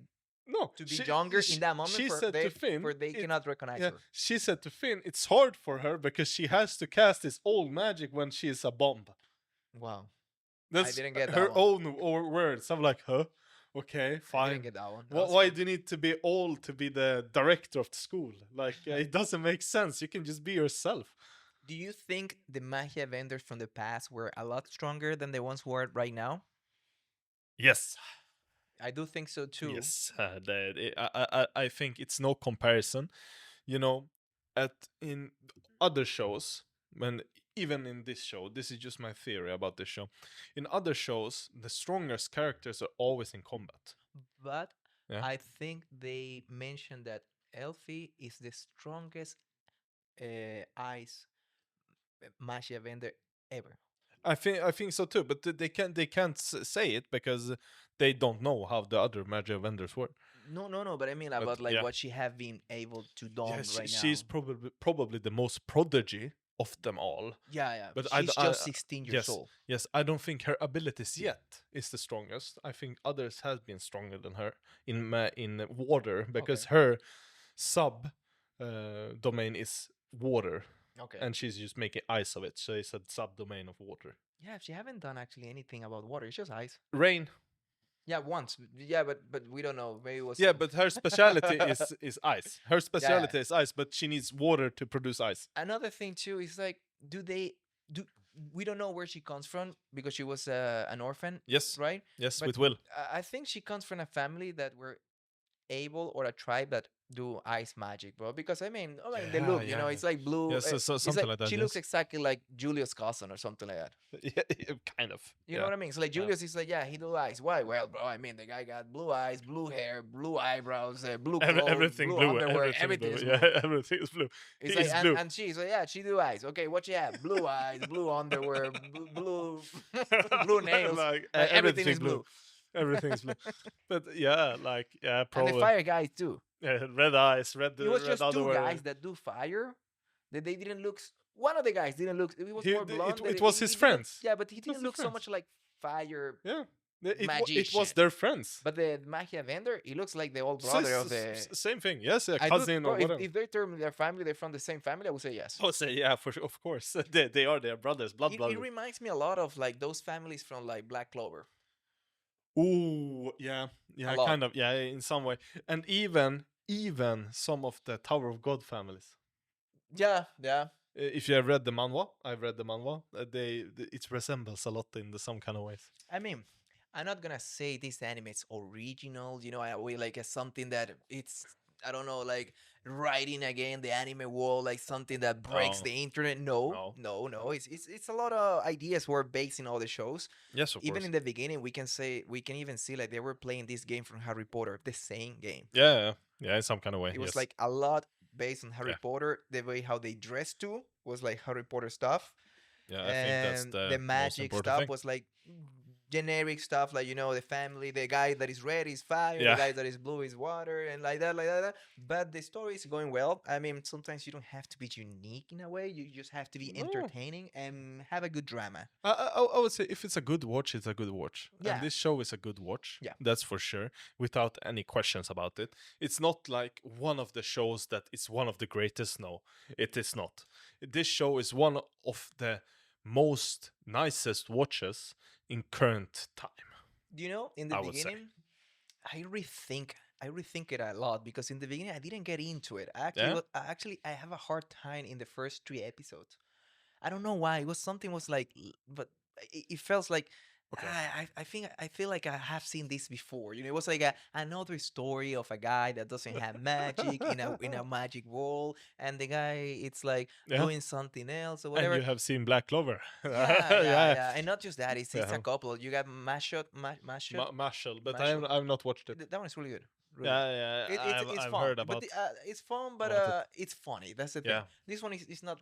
No, to be younger in that moment. She for said they, to Finn, for they cannot recognize yeah, her. she said to Finn, it's hard for her because she has to cast this old magic when she's a bomb. Wow. That's didn't get that her one. own words. I'm like, huh? Okay, I fine. didn't get that one. Why do you need to be old to be the director of the school? Like, it doesn't make sense. You can just be yourself. Do you think the magia vendors from the past were a lot stronger than the ones who are right now? Yes. I do think so too. Yes. I think it's no comparison. You know, in other shows, even in this show, this is just my theory about this show. In other shows, the strongest characters are always in combat. But Yeah. I think they mentioned that Elfie is the strongest ice magia vendor ever. I think so too, but they can't say it because they don't know how the other magic vendors work. No, but I mean But, about like yeah. what she have been able to do Yeah, right she's now. probably the most prodigy of them all. Yeah. But She's just 16 years old. Yes, I don't think her abilities yet is the strongest. I think others have been stronger than her in water because her sub domain is water. Okay. And she's just making ice of it, so it's a subdomain of water. Yeah, she haven't done actually anything about water. It's just ice. Rain. Yeah, once. Yeah, but we don't know. Maybe it was. Yeah, but her specialty is ice. Her specialty is ice, but she needs water to produce ice. Another thing too is like, we don't know where she comes from because she was an orphan. Yes. Right. Yes, But with Will. I think she comes from a family that were able, or a tribe that do ice magic, bro. Because I mean, the look, you know, it's like blue. Yes, so something like that. She looks exactly like Julius' cousin or something like that. Yeah, kind of. You know what I mean? So like Julius is like, yeah, he do eyes. Why? Well, bro, I mean, the guy got blue eyes, blue hair, blue eyebrows, blue clothes, everything blue blue. underwear, everything is blue. Yeah, everything is blue. It's He like, is blue. and she's like, yeah, she do eyes. Okay, what you have? Blue eyes, blue underwear, blue, blue nails. Like, everything is blue. Everything's blue. But yeah, probably. And the fire guys too. Yeah, red eyes, red. It was red just two underwear. guys that do fire. That they didn't look. One of the guys didn't look. It was more blonde. It was his friends. Yeah, but he didn't look so much like fire. Yeah. It magician. was their friends. But the magia vendor, he looks like the old brother of the same thing. Yes, a I cousin do, or whatever. if they term their family, they're from the same family, I would say yes. I would say yeah, for sure, of course. They are their brothers, blood It brothers. reminds me a lot of like those families from like Black Clover. Ooh, yeah, lot. kind of, yeah, in some way, and even some of the Tower of God families. Yeah. If you have read the manhwa, I've read the manhwa. It resembles a lot in some kind of ways. I mean, I'm not gonna say this anime is original. You know, I way like as something that it's, I don't know, like writing again the anime wall, like something that breaks No. the internet. No. It's a lot of ideas were based in all the shows. Yes, of Even course. in the beginning, we can even see like they were playing this game from Harry Potter, the same game. Yeah, in some kind of way. It was yes. like a lot based on Harry Yeah. Potter. The way how they dressed too was like Harry Potter stuff. Yeah, I think that's And the the most magic important stuff thing. was like generic stuff, like, you know, the family, the guy that is red is fire, Yeah. the guy that is blue is water, and like that. But the story is going well. I mean, sometimes you don't have to be unique in a way. You just have to be No. entertaining and have a good drama. I would say if it's a good watch, it's a good watch. Yeah. And this show is a good watch. Yeah. That's for sure, without any questions about it. It's not like one of the shows that is one of the greatest. No, it is not. This show is one of the most nicest watches in current time. You know, in the I would say. beginning, I rethink I rethink it a lot because in the beginning I didn't get into it. Yeah. Actually I have a hard time in the first 3 episodes. I don't know why. It was something was like, but it felt like Okay. I feel like I have seen this before. You know, it was like another story of a guy that doesn't have magic in a magic world, and the guy it's like Yeah. doing something else or And whatever. you have seen Black Clover. Yeah, yeah, Yeah. yeah, and not just that. It's a Yeah. couple. You got Marshall, but Mashot. I've not watched it. That one is really good. Really good. Yeah, yeah. It's I've fun, heard but it's fun, but about it. it's funny. That's the thing. Yeah. This one is not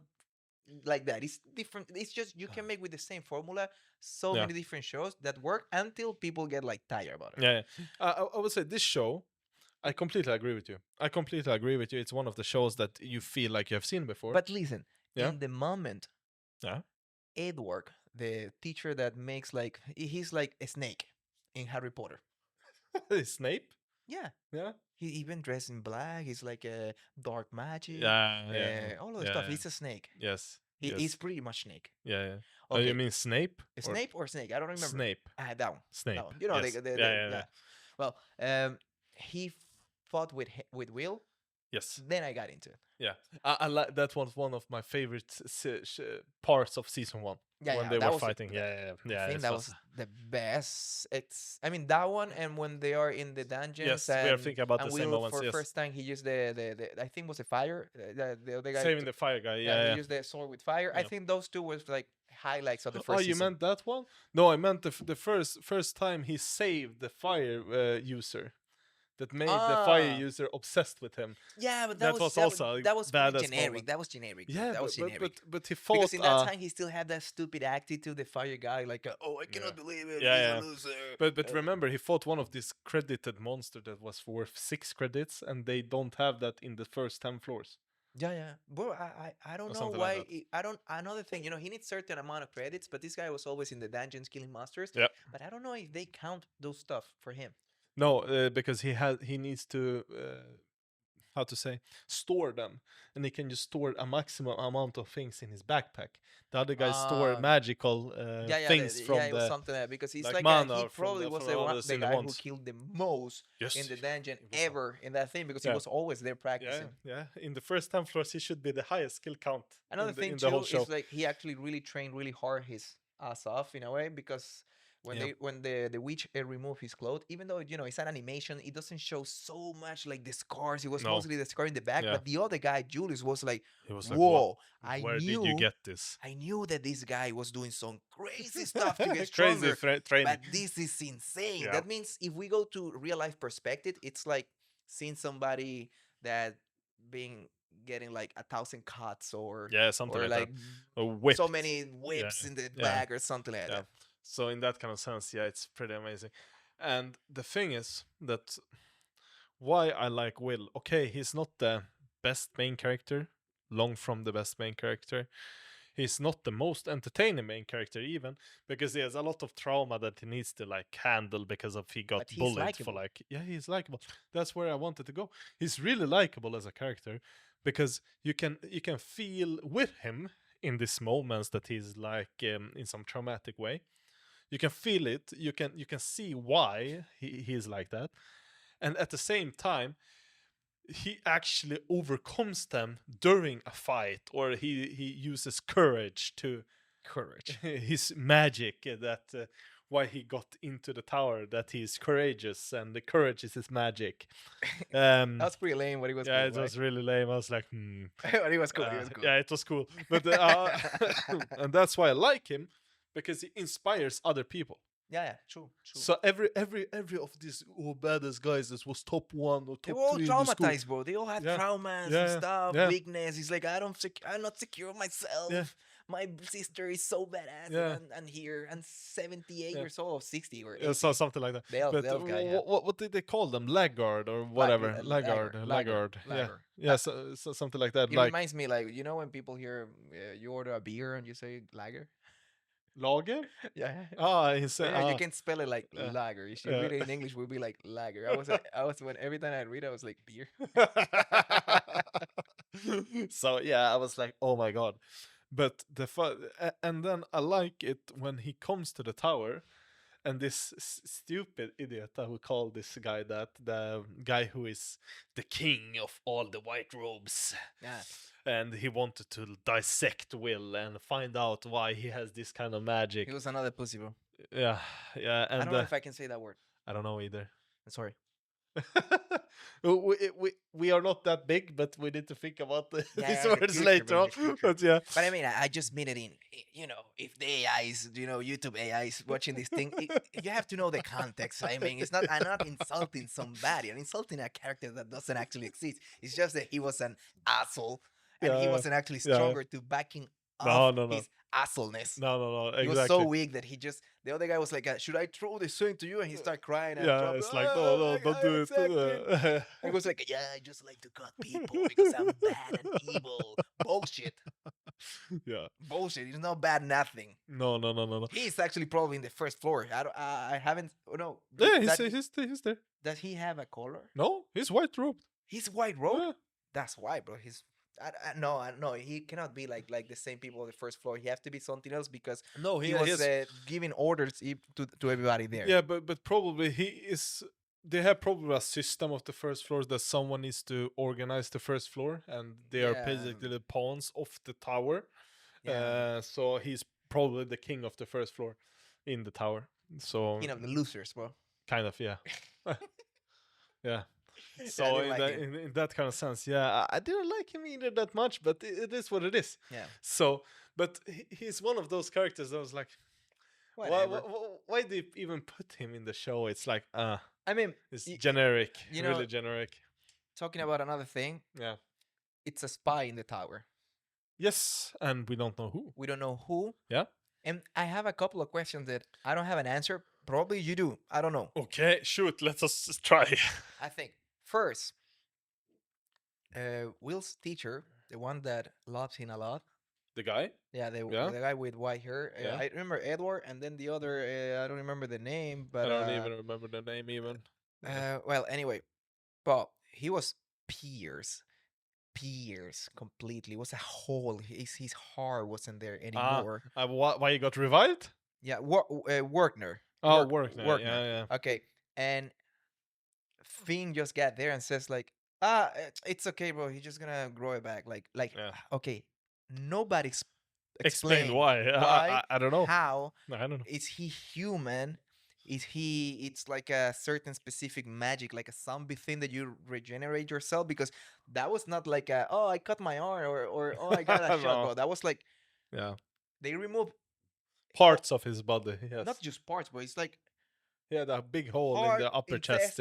like that. It's different. It's just you can make with the same formula so Yeah. many different shows that work until people get like tired about it. Yeah. I would say this show. I completely agree with you. I completely agree with you. It's one of the shows that you feel like you have seen before. But listen, Yeah. in the moment, Yeah. Edward, the teacher that makes like he's like a snake in Harry Potter. Snape. Yeah. Yeah. He even dressed in black. He's like a dark magic. Yeah. All of the stuff. He's a snake. Yes. He's pretty much snake. Yeah. Yeah. Oh, Okay. you mean Snape? Snape or snake? I don't remember. Snape. That one. Snape. That one. You know, yes. yeah. Well, he fought with Will. Yes. Then I got into it. Yeah, I like that was one of my favorite parts of season 1. Yeah, when they were fighting. Yeah. I think that was the best. I mean that one, and when they are in the dungeons. Yes, and, we are thinking about the same Will, moments. For first time, he used the I think it was a fire. The other guy saving the fire guy. Yeah, he used the sword with fire. Yeah. I think those two was like highlights of the first. Oh, you season. meant that one? No, I meant the first time he saved the fire user. That made the fire user obsessed with him. Yeah, but that was also that was badass generic. moment. That was generic. Yeah, that was generic. But he fought. Because in that time he still had that stupid attitude, the fire guy, like, oh, I cannot believe it. Yeah, he's a loser. But remember, he fought one of these credited monster that was worth 6 credits, and they don't have that in the first 10 floors. Yeah. Bro, I don't know why. Like I don't. Another thing, you know, he needs certain amount of credits, but this guy was always in the dungeons killing monsters. Yeah. But I don't know if they count those stuff for him. No, because he needs to how to say store them, and he can just store a maximum amount of things in his backpack. The other guys store magical things from it was something like that, because he's like he probably was the guy who killed the most in the dungeon ever in that thing, because he was always there practicing. Yeah. In the first 10 floors, he should be the highest skill count. Another thing too is like he actually really trained really hard his ass off in a way, because when the witch removed his clothes, even though you know it's an animation, it doesn't show so much like the scars. It was mostly the scar in the back, but the other guy, Julius, was like, "Whoa, where did you get this? I knew that this guy was doing some crazy stuff to get stronger, training. But this is insane." That means if we go to real life perspective, it's like seeing somebody that getting like 1,000 cuts or something or like that. So many whips in the back or something like that. So in that kind of sense, it's pretty amazing. And the thing is that why I like Will, okay, he's not the best main character, long from the best main character. He's not the most entertaining main character even, because he has a lot of trauma that he needs to like handle because of he got bullied likable. For like he's likable. That's where I wanted to go. He's really likable as a character, because you can feel with him in these moments that he's like in some traumatic way. You can feel it. You can see why he's like that, and at the same time, he actually overcomes them during a fight, or he uses courage. His magic that why he got into the tower. That he's courageous, and the courage is his magic. That was pretty lame. What he was. Yeah, it was really lame. I was like, But he was cool. Yeah, it was cool. But and that's why I like him. Because he inspires other people. Yeah, true. So every of these badass guys that was top 1 or top 3 they were all traumatized, bro. They all had traumas and stuff, weakness. He's like, I'm not secure myself. Yeah. My sister is so badass, and here, and 78 years old, or 60 or 80. So something like that. What did they call them? Laggard or whatever. Laggard. Yeah. So something like that. It reminds me, like, you know, when people hear you order a beer and you say lager. Lager? Yeah. He said. You can spell it like lager. You should read it in English. It would be like lager. I was when every time I read it, I was like beer. So I was like, oh my god. But and then I like it when he comes to the tower, and this stupid idiot, I would call this guy that, the guy who is the king of all the white robes. Yeah. And he wanted to dissect Will and find out why he has this kind of magic. He was another pussy, bro. Yeah, yeah. And I don't know if I can say that word. I don't know either. I'm sorry. we are not that big, but we need to think about these words future, later on. But yeah. But I mean, I just mean it in, if the AIs, YouTube AIs watching this thing, you have to know the context. I mean, I'm not insulting somebody. I'm insulting a character that doesn't actually exist. It's just that he was an asshole, and he wasn't actually stronger to backing up his assholeness. No, exactly. He was so weak that the other guy was like, should I throw this thing to you? And he started crying. And it's like, no, don't do it. And he was like, yeah, I just like to cut people because I'm bad and evil. Bullshit. Yeah. Bullshit. He's not bad nothing. No. He's actually probably in the first floor. I haven't, no. Yeah, he's there. Does he have a collar? No, he's white robed. He's white robed? Yeah. That's why, bro. No, he cannot be like the same people on the first floor. He has to be something else because he was giving orders to everybody there. Yeah, but probably he is. They have probably a system of the first floor that someone needs to organize the first floor, and they are basically the pawns of the tower. Yeah. So he's probably the king of the first floor in the tower. So the losers, bro. Kind of, yeah. Yeah. So in that kind of sense, yeah, I didn't like him either that much, but it is what it is. Yeah. So, but he's one of those characters that was like, why do you even put him in the show? It's like, I mean, it's generic, really generic. Talking about another thing. Yeah. It's a spy in the tower. Yes, and we don't know who. We don't know who. Yeah. And I have a couple of questions that I don't have an answer. Probably you do. I don't know. Okay, shoot. Let us try. I think. First, Will's teacher, the one that loves him a lot. The guy? Yeah, the guy with white hair. I remember Edward, and then the other, I don't remember the name. But I don't even remember the name even. Well, anyway, but he was Pierce completely. It was a hole. His heart wasn't there anymore. Why he got revived? Yeah, Werkner. Oh, Werkner. Yeah. Okay, and Finn just got there and says like, it's okay, bro. He's just gonna grow it back. Okay, nobody's explained why. I don't know. How? No, I don't know. Is he human? It's like a certain specific magic, like a zombie thing that you regenerate yourself? Because that was not like I cut my arm or I got a shot, bro. That was like, they removed parts of his body. Yes. Not just parts, but it's like, that big hole in the upper chest.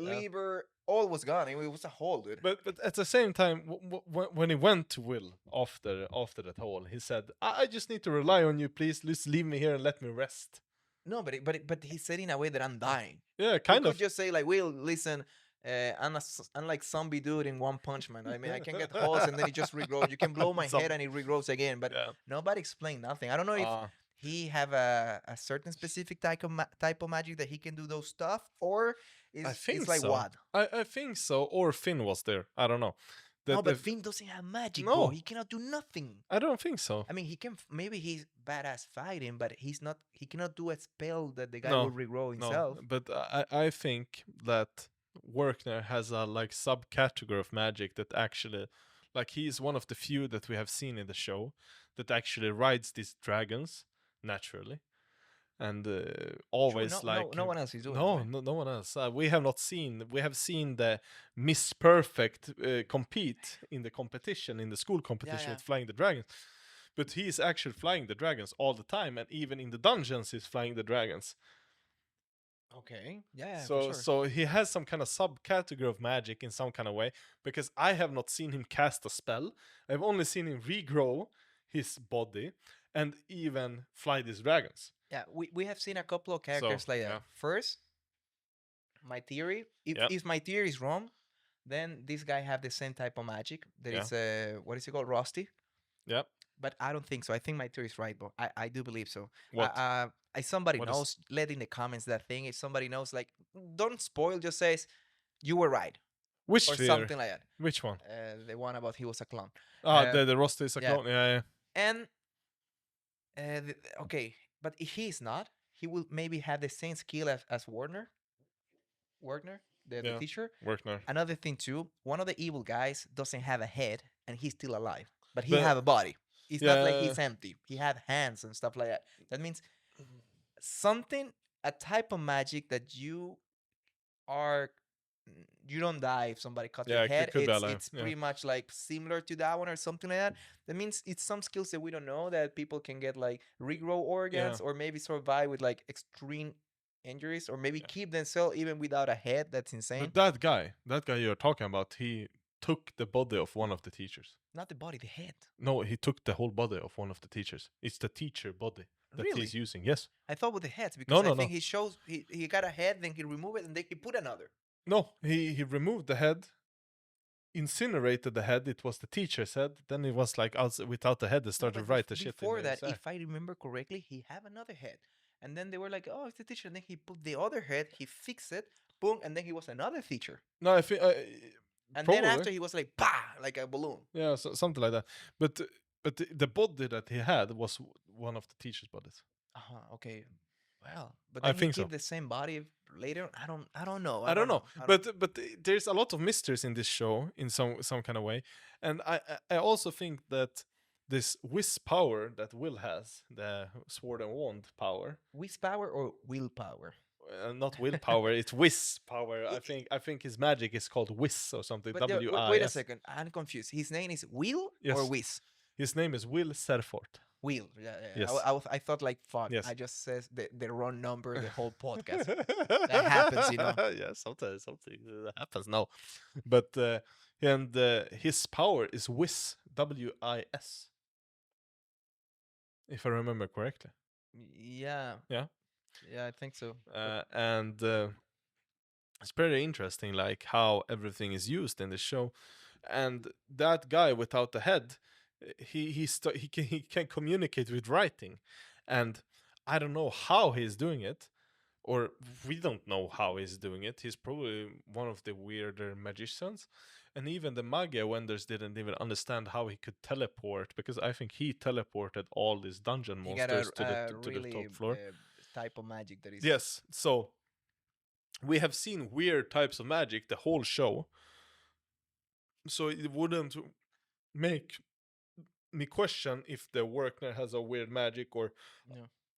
Liver, all was gone. It was a hole, dude. But at the same time, when he went to Will after that hole, he said, "I just need to rely on you, please. Just leave me here and let me rest." No, but he said in a way that I'm dying. Yeah, kind of. Could just say like, Will, listen, I'm like zombie dude in One Punch Man. I mean, I can get holes and then it just regrows. You can blow my head and it regrows again. But nobody explained nothing. I don't know if he have a certain specific type of magic that he can do those stuff, or it's like so. what? I think so. Or Finn was there. I don't know. But Finn doesn't have magic. No, bro. He cannot do nothing. I don't think so. I mean, he can. Maybe he's badass fighting, but he's not. He cannot do a spell that the guy will regrow himself. No, but I think that Werkner has a subcategory of magic that actually, he's one of the few that we have seen in the show that actually rides these dragons naturally, and always no one else is doing no one else. We have seen the Miss Perfect compete in the competition, in the school competition with flying the dragons, but he's actually flying the dragons all the time, and even in the dungeons he's flying the dragons. Okay. Yeah. So he has some kind of subcategory of magic in some kind of way, because I have not seen him cast a spell. I've only seen him regrow his body and even fly these dragons. Yeah, we have seen a couple of characters like that. Yeah. First, my theory, if my theory is wrong, then this guy have the same type of magic. There is what is it called? Rusty? Yeah. But I don't think so. I think my theory is right, but I do believe so. What? If somebody knows, let in the comments that thing. If somebody knows, don't spoil, just says, you were right. Which or theory? Something like that. Which one? The one about he was a clone. The Rusty is a clone. Yeah. And okay, but if he's not, he will maybe have the same skill as Wagner, the Yeah, teacher. Werkner. Another thing too, one of the evil guys doesn't have a head and he's still alive, but he But have a body. It's not like yeah, he's empty. He have hands and stuff like that. That means something, a type of magic that are you don't die if somebody cut your yeah, head. it could be alive. It's Yeah, pretty much like similar to that one or something like that. That means it's some skills that we don't know that people can get like regrow yeah. organs or maybe survive with like extreme injuries or maybe keep themselves even without a head. That's insane. But that guy you're talking about, he took the body of one of the teachers. Not the body, the head. No, he took the whole body of one of the teachers. It's the teacher body that Really? he's using. Yes. I thought with the heads because No, I no, think no. he shows he got a head, then he remove it, and then he put another. No, he removed the head, incinerated the head. It was the teacher's head. Then it was like without the head. They started to write the shit. Before in the that, sack. if I remember correctly, he have another head, and then they were like, "Oh, it's the teacher." And then he put the other head, he fixed it, boom, and then he was another teacher. No, I think. And probably. then after he was like, "Bah!" like a balloon. Yeah, so, something like that. But the body that he had was one of the teacher's bodies. Okay. Well, but I then he think keep so. the same body later. I don't know. I don't know. But there's a lot of mysteries in this show in some kind of way, and I also think that this whiz power that Will has, the sword and wand power, whiz power or willpower? not willpower, it's whiz power. I think his magic is called whiz or something. But wait a second, I'm confused. His name is Will or Whiz? His name is Will Serfort. Will. Yeah. Yes. I thought like fuck. Yes. I just says the wrong number the whole podcast. That happens, you know. Yeah, sometimes something happens. No, but and his power is Whis, WIS, if I remember correctly. Yeah. Yeah. Yeah, I think so. And it's very interesting, like how everything is used in the show, and that guy without the head, he can communicate with writing, and I don't know how he's doing it, or we don't know how he's doing it. He's probably one of the weirder magicians, and even the Magia Wenders didn't even understand how he could teleport, because I think he teleported all these dungeon monsters to the top floor. Type of magic that is. Yes, so we have seen weird types of magic the whole show, so it wouldn't make me question if the Workner has a weird magic or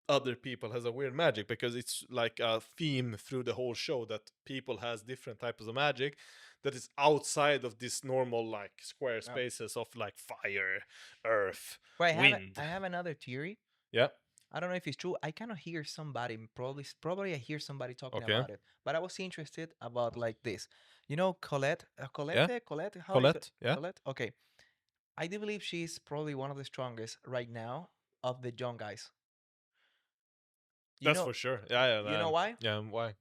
other people has a weird magic, because it's like a theme through the whole show that people has different types of magic that is outside of this normal like square spaces of like fire, earth, wind. I have another theory. Yeah. I don't know if it's true. I kind of hear somebody, probably I hear somebody talking about it. But I was interested about like this. You know, Colette? Colette? Yeah. Colette? Colette? Yeah. Colette? Okay. I do believe she's probably one of the strongest right now of the young guys. That's for sure. Yeah. You know why? Yeah, why?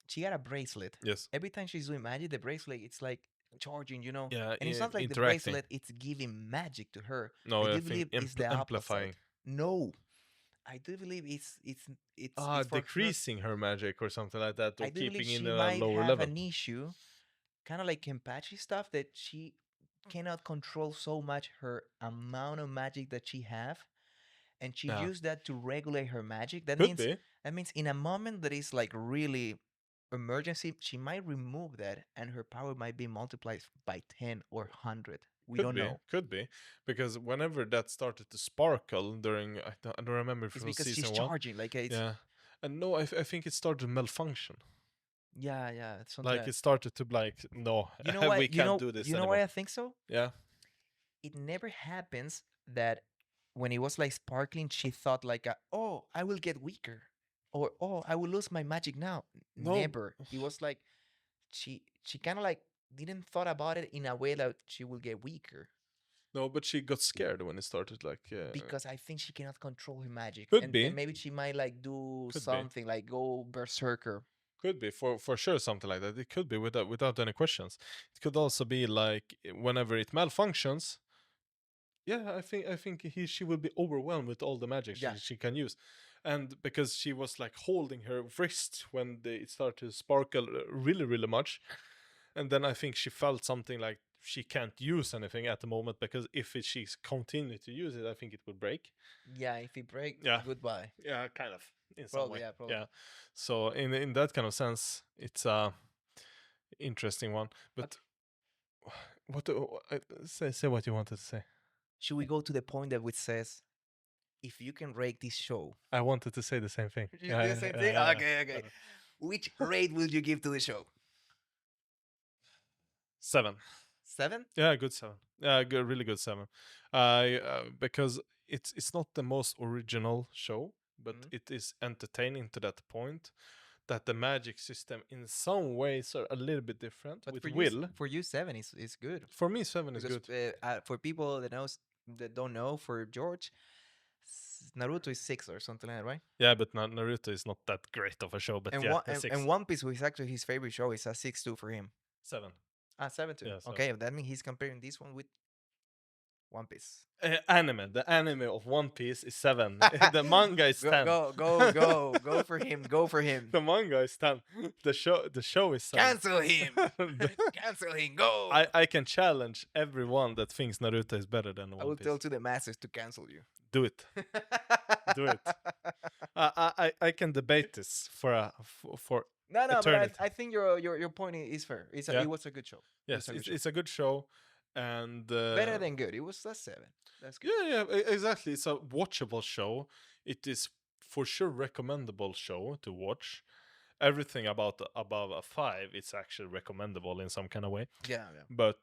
She got a bracelet. Yes. Every time she's doing magic, the bracelet, it's like charging, you know? Yeah, and it's not like the bracelet, it's giving magic to her. No, I do believe it's the amplifying. opposite. No. I do believe it's decreasing her magic or something like that, or keeping in a lower level. She might have an issue, kind of like Kenpachi stuff, that she cannot control so much her amount of magic that she have, and she used that to regulate her magic. That means in a moment that is like really emergency, she might remove that, and her power might be multiplied by 10 or 100. We don't know. Could be, because whenever that started to sparkle during, I don't remember if it was season 1. Because she's charging, like it's, and no, I think it started to malfunction. Yeah, it's like it started to like no, you know why, we can't do this. You know why I think so? Yeah, it never happens that when it was like sparkling, she thought like, oh, I will get weaker, or oh, I will lose my magic now. No. Never. It was like she kind of like didn't thought about it in a way that she will get weaker. No, but she got scared when it started, like because I think she cannot control her magic. Could be. And maybe she might like do something like go berserker. Could be for sure something like that. It could be without any questions. It could also be like whenever it malfunctions. Yeah, I think she will be overwhelmed with all the magic she can use. And because she was like holding her wrist when it started to sparkle really, really much. And then I think she felt something like she can't use anything at the moment, because if she's continued to use it, I think it would break. Yeah, if it breaks, goodbye. Yeah, kind of. in some Probably, way. yeah, probably. Yeah. So in that kind of sense, it's a interesting one. But what say what you wanted to say. Should we go to the point that which says, if you can rate this show? I wanted to say the same thing. You do the same thing? Okay, okay. Which rate will you give to the show? 7. 7? Yeah, good 7. Yeah, good, really good 7. Because it's not the most original show, but it is entertaining to that point that the magic system in some ways are a little bit different. But with for you 7 is good. For me 7 is good. For people that don't know, for George, Naruto is 6 or something like that, right? Yeah, but Naruto is not that great of a show. But yeah, and One Piece, which is actually his favorite show, is a 6-2 for him. 7. 7 too. Yeah, okay, that means he's comparing this one with One Piece. The anime of One Piece is 7. The manga is 10. Go for him. Go for him. The manga is 10. The show is 7. Cancel him. Cancel him. Go. I can challenge everyone that thinks Naruto is better than One Piece. I will tell to the masses to cancel you. Do it. Do it. I can debate this for no, eternity. But I think your point is fair. It was a good show. Yes, it's a good show, and better than good. It was a 7. That's good. Yeah, exactly. It's a watchable show. It is for sure recommendable show to watch. Everything above a 5, it's actually recommendable in some kind of way. Yeah. But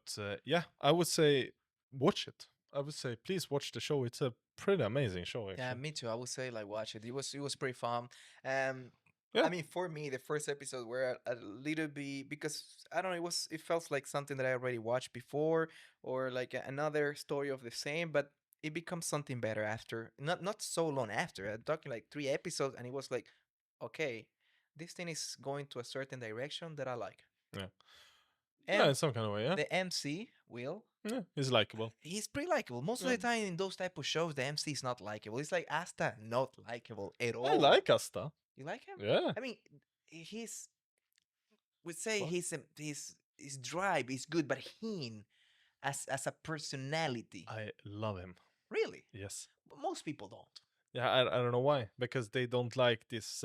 I would say watch it. I would say please watch the show. It's a pretty amazing show. Actually. Yeah, me too. I would say watch it. It was pretty fun. I mean, for me, the first episode were a little bit, because I don't know, it felt like something that I already watched before, or like another story of the same, but it becomes something better after. Not so long after. I'm talking like 3 episodes, and it was like, okay, this thing is going to a certain direction that I like. Yeah. And in some kind of way, yeah. The MC, Will. Yeah, he's likable. He's pretty likable. Most of the time in those type of shows, the MC is not likable. It's like Asta, not likable at all. I like Asta. You like him? Yeah. I mean, would say his drive is good, but him as a personality, I love him. Really? Yes. But most people don't. Yeah, I don't know why. Because they don't like this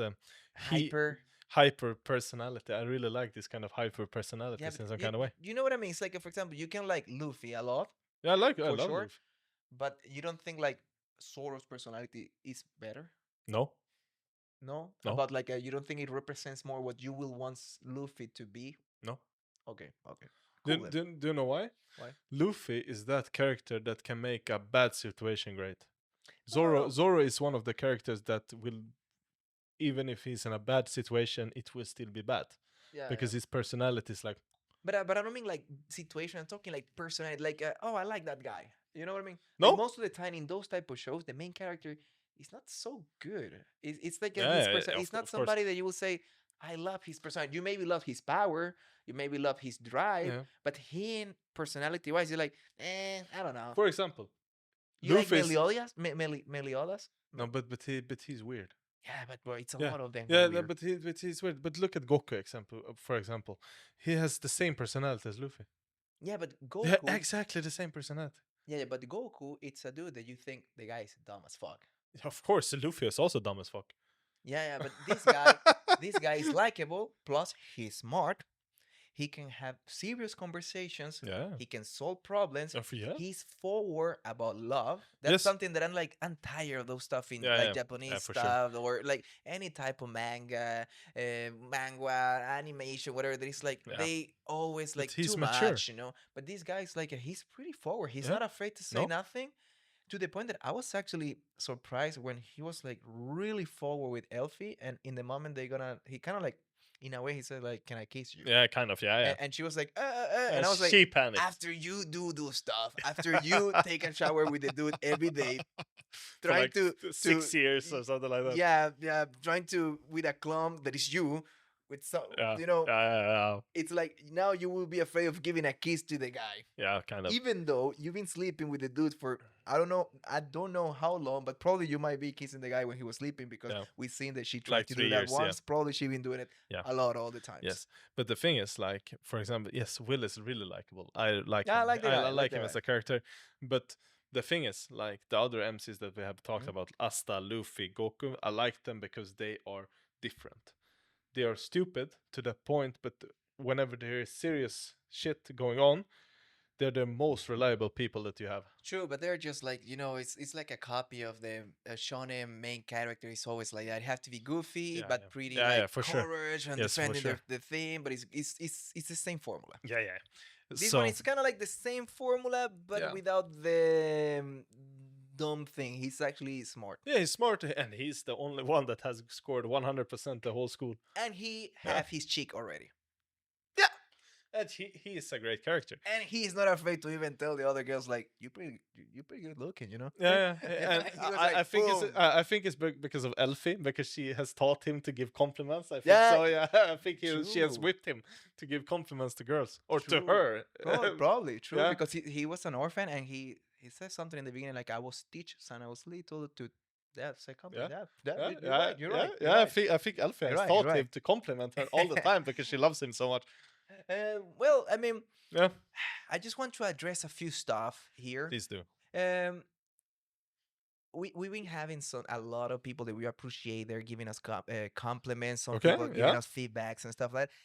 hyper personality. I really like this kind of hyper personality in some kind of way. You know what I mean? It's like, for example, you can like Luffy a lot. Yeah, I love Luffy. But you don't think like Zoro's personality is better? No. About like you don't think it represents more what you will want Luffy to be? No. Okay. Cool, do you know why? Why? Luffy is that character that can make a bad situation great. Zoro is one of the characters that will, even if he's in a bad situation, it will still be bad. Yeah. Because his personality is like. But I don't mean like situation. I'm talking like personality. Like I like that guy. You know what I mean? No. Like most of the time in those type of shows, the main character is not so good. It's like it's not somebody that you will say, I love his personality. You maybe love his power. You maybe love his drive. But him, personality-wise, you're like, I don't know. For example, you Luffy's... like Meliodas? No, but he's weird. Yeah, but bro, it's a lot of them. Yeah, but he's weird. But look at Goku, for example. He has the same personality as Luffy. Yeah, but Goku... Yeah, exactly the same personality. Yeah, but Goku, it's a dude that you think the guy is dumb as fuck. Of course, Luffy is also dumb as fuck. Yeah, but this guy is likable, plus he's smart. He can have serious conversations. Yeah. He can solve problems. Yeah. He's forward about love. That's something that I'm tired of those stuff in Japanese stuff, or like any type of manga, animation, whatever. There is like they always like too mature. Much, you know. But this guy's like he's pretty forward. He's not afraid to say nothing. To the point that I was actually surprised when he was like really forward with Elfie, and in the moment he kind of like, in a way, he said like, "Can I kiss you?" Yeah, kind of, yeah. And she was like, and I was like, she panicked. After you do stuff, after you take a shower with the dude every day, trying like to 6 years or something like that. Yeah, trying to with a clump that is you. With some, it's like now you will be afraid of giving a kiss to the guy. Yeah, kind of. Even though you've been sleeping with the dude for I don't know how long, but probably you might be kissing the guy when he was sleeping, because we've seen that she tried to do that once. Probably she's been doing it a lot all the time. Yes, but the thing is, like, for example, yes, Will is really likable. I like him. I like him as a character, but the thing is, like the other MCs that we have talked about, Asta, Luffy, Goku, I like them because they are different. They are stupid to that point, but whenever there is serious shit going on, they're the most reliable people that you have. True, but they're just like, it's like a copy of the shonen main character. It's always like that. It have to be goofy, but pretty for courage sure. and defending the thing. But it's the same formula. Yeah. This one is kind of like the same formula, but without the dumb thing. He's actually smart. Yeah, he's smart, and he's the only one that has scored 100% the whole school. And he have his chick already. And he is a great character. And he's not afraid to even tell the other girls, like, you're pretty good looking, you know? Yeah. And I think it's because of Elfie, because she has taught him to give compliments. I think so, yeah. I think she has whipped him to give compliments to girls. Or to her. Probably, true. Yeah. Because he was an orphan, and he says something in the beginning, like, I was stitched and I was little to... Say compliment. You're right. I think Elfie has taught him to compliment her all the time because she loves him so much. Well, I mean, I just want to address a few stuff here. Please do. We've been having a lot of people that we appreciate. They're giving us compliments. Some people are giving us feedbacks and stuff like that.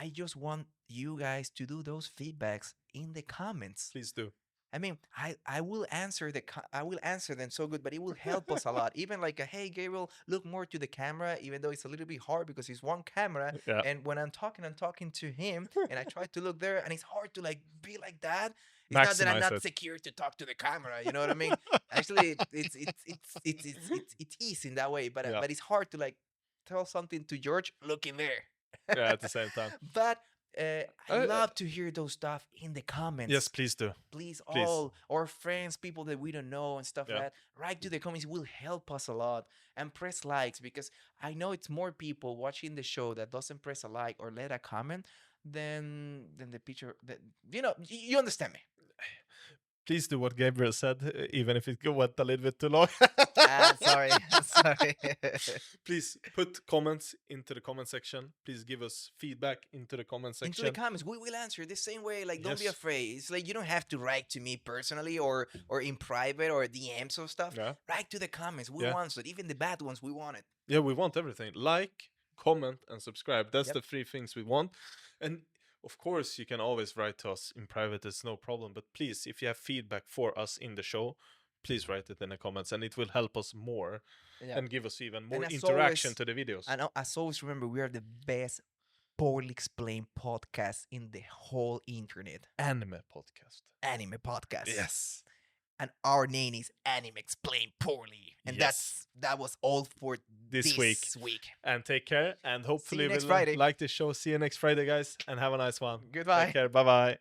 I just want you guys to do those feedbacks in the comments. Please do. I mean, I will answer them so good, but it will help us a lot. Even like, hey, Gabriel, look more to the camera, even though it's a little bit hard because it's one camera. Yeah. And when I'm talking to him, and I try to look there, and it's hard to like be like that. It's not that I'm not secure to talk to the camera. You know what I mean? Actually, it's easy in that way, but it's hard to like tell something to George looking there. Yeah, at the same time. But I love to hear those stuff in the comments. Yes, please do. Please. All our friends, people that we don't know and stuff like that, write to the comments. It will help us a lot. And press likes, because I know it's more people watching the show that doesn't press a like or let a comment than the picture. That, you understand me. Please do what Gabriel said, even if it went a little bit too long. Sorry. Please put comments into the comment section. Please give us feedback into the comment section. Into the comments. We will answer the same way. Like, don't be afraid. It's like you don't have to write to me personally or in private or DMs or stuff. Yeah. Write to the comments. We want it. Even the bad ones, we want it. Yeah, we want everything. Like, comment, and subscribe. That's the 3 things we want. And of course, you can always write to us in private. It's no problem. But please, if you have feedback for us in the show, please write it in the comments, and it will help us more and give us even more interaction to the videos. And as always, remember, we are the best poorly explained podcast in the whole internet. Anime podcast. Yes. And our name is Anime Explained Poorly. And that was all for this week. And take care. And hopefully we'll like the show. See you next Friday, guys. And have a nice one. Goodbye. Take care. Bye-bye.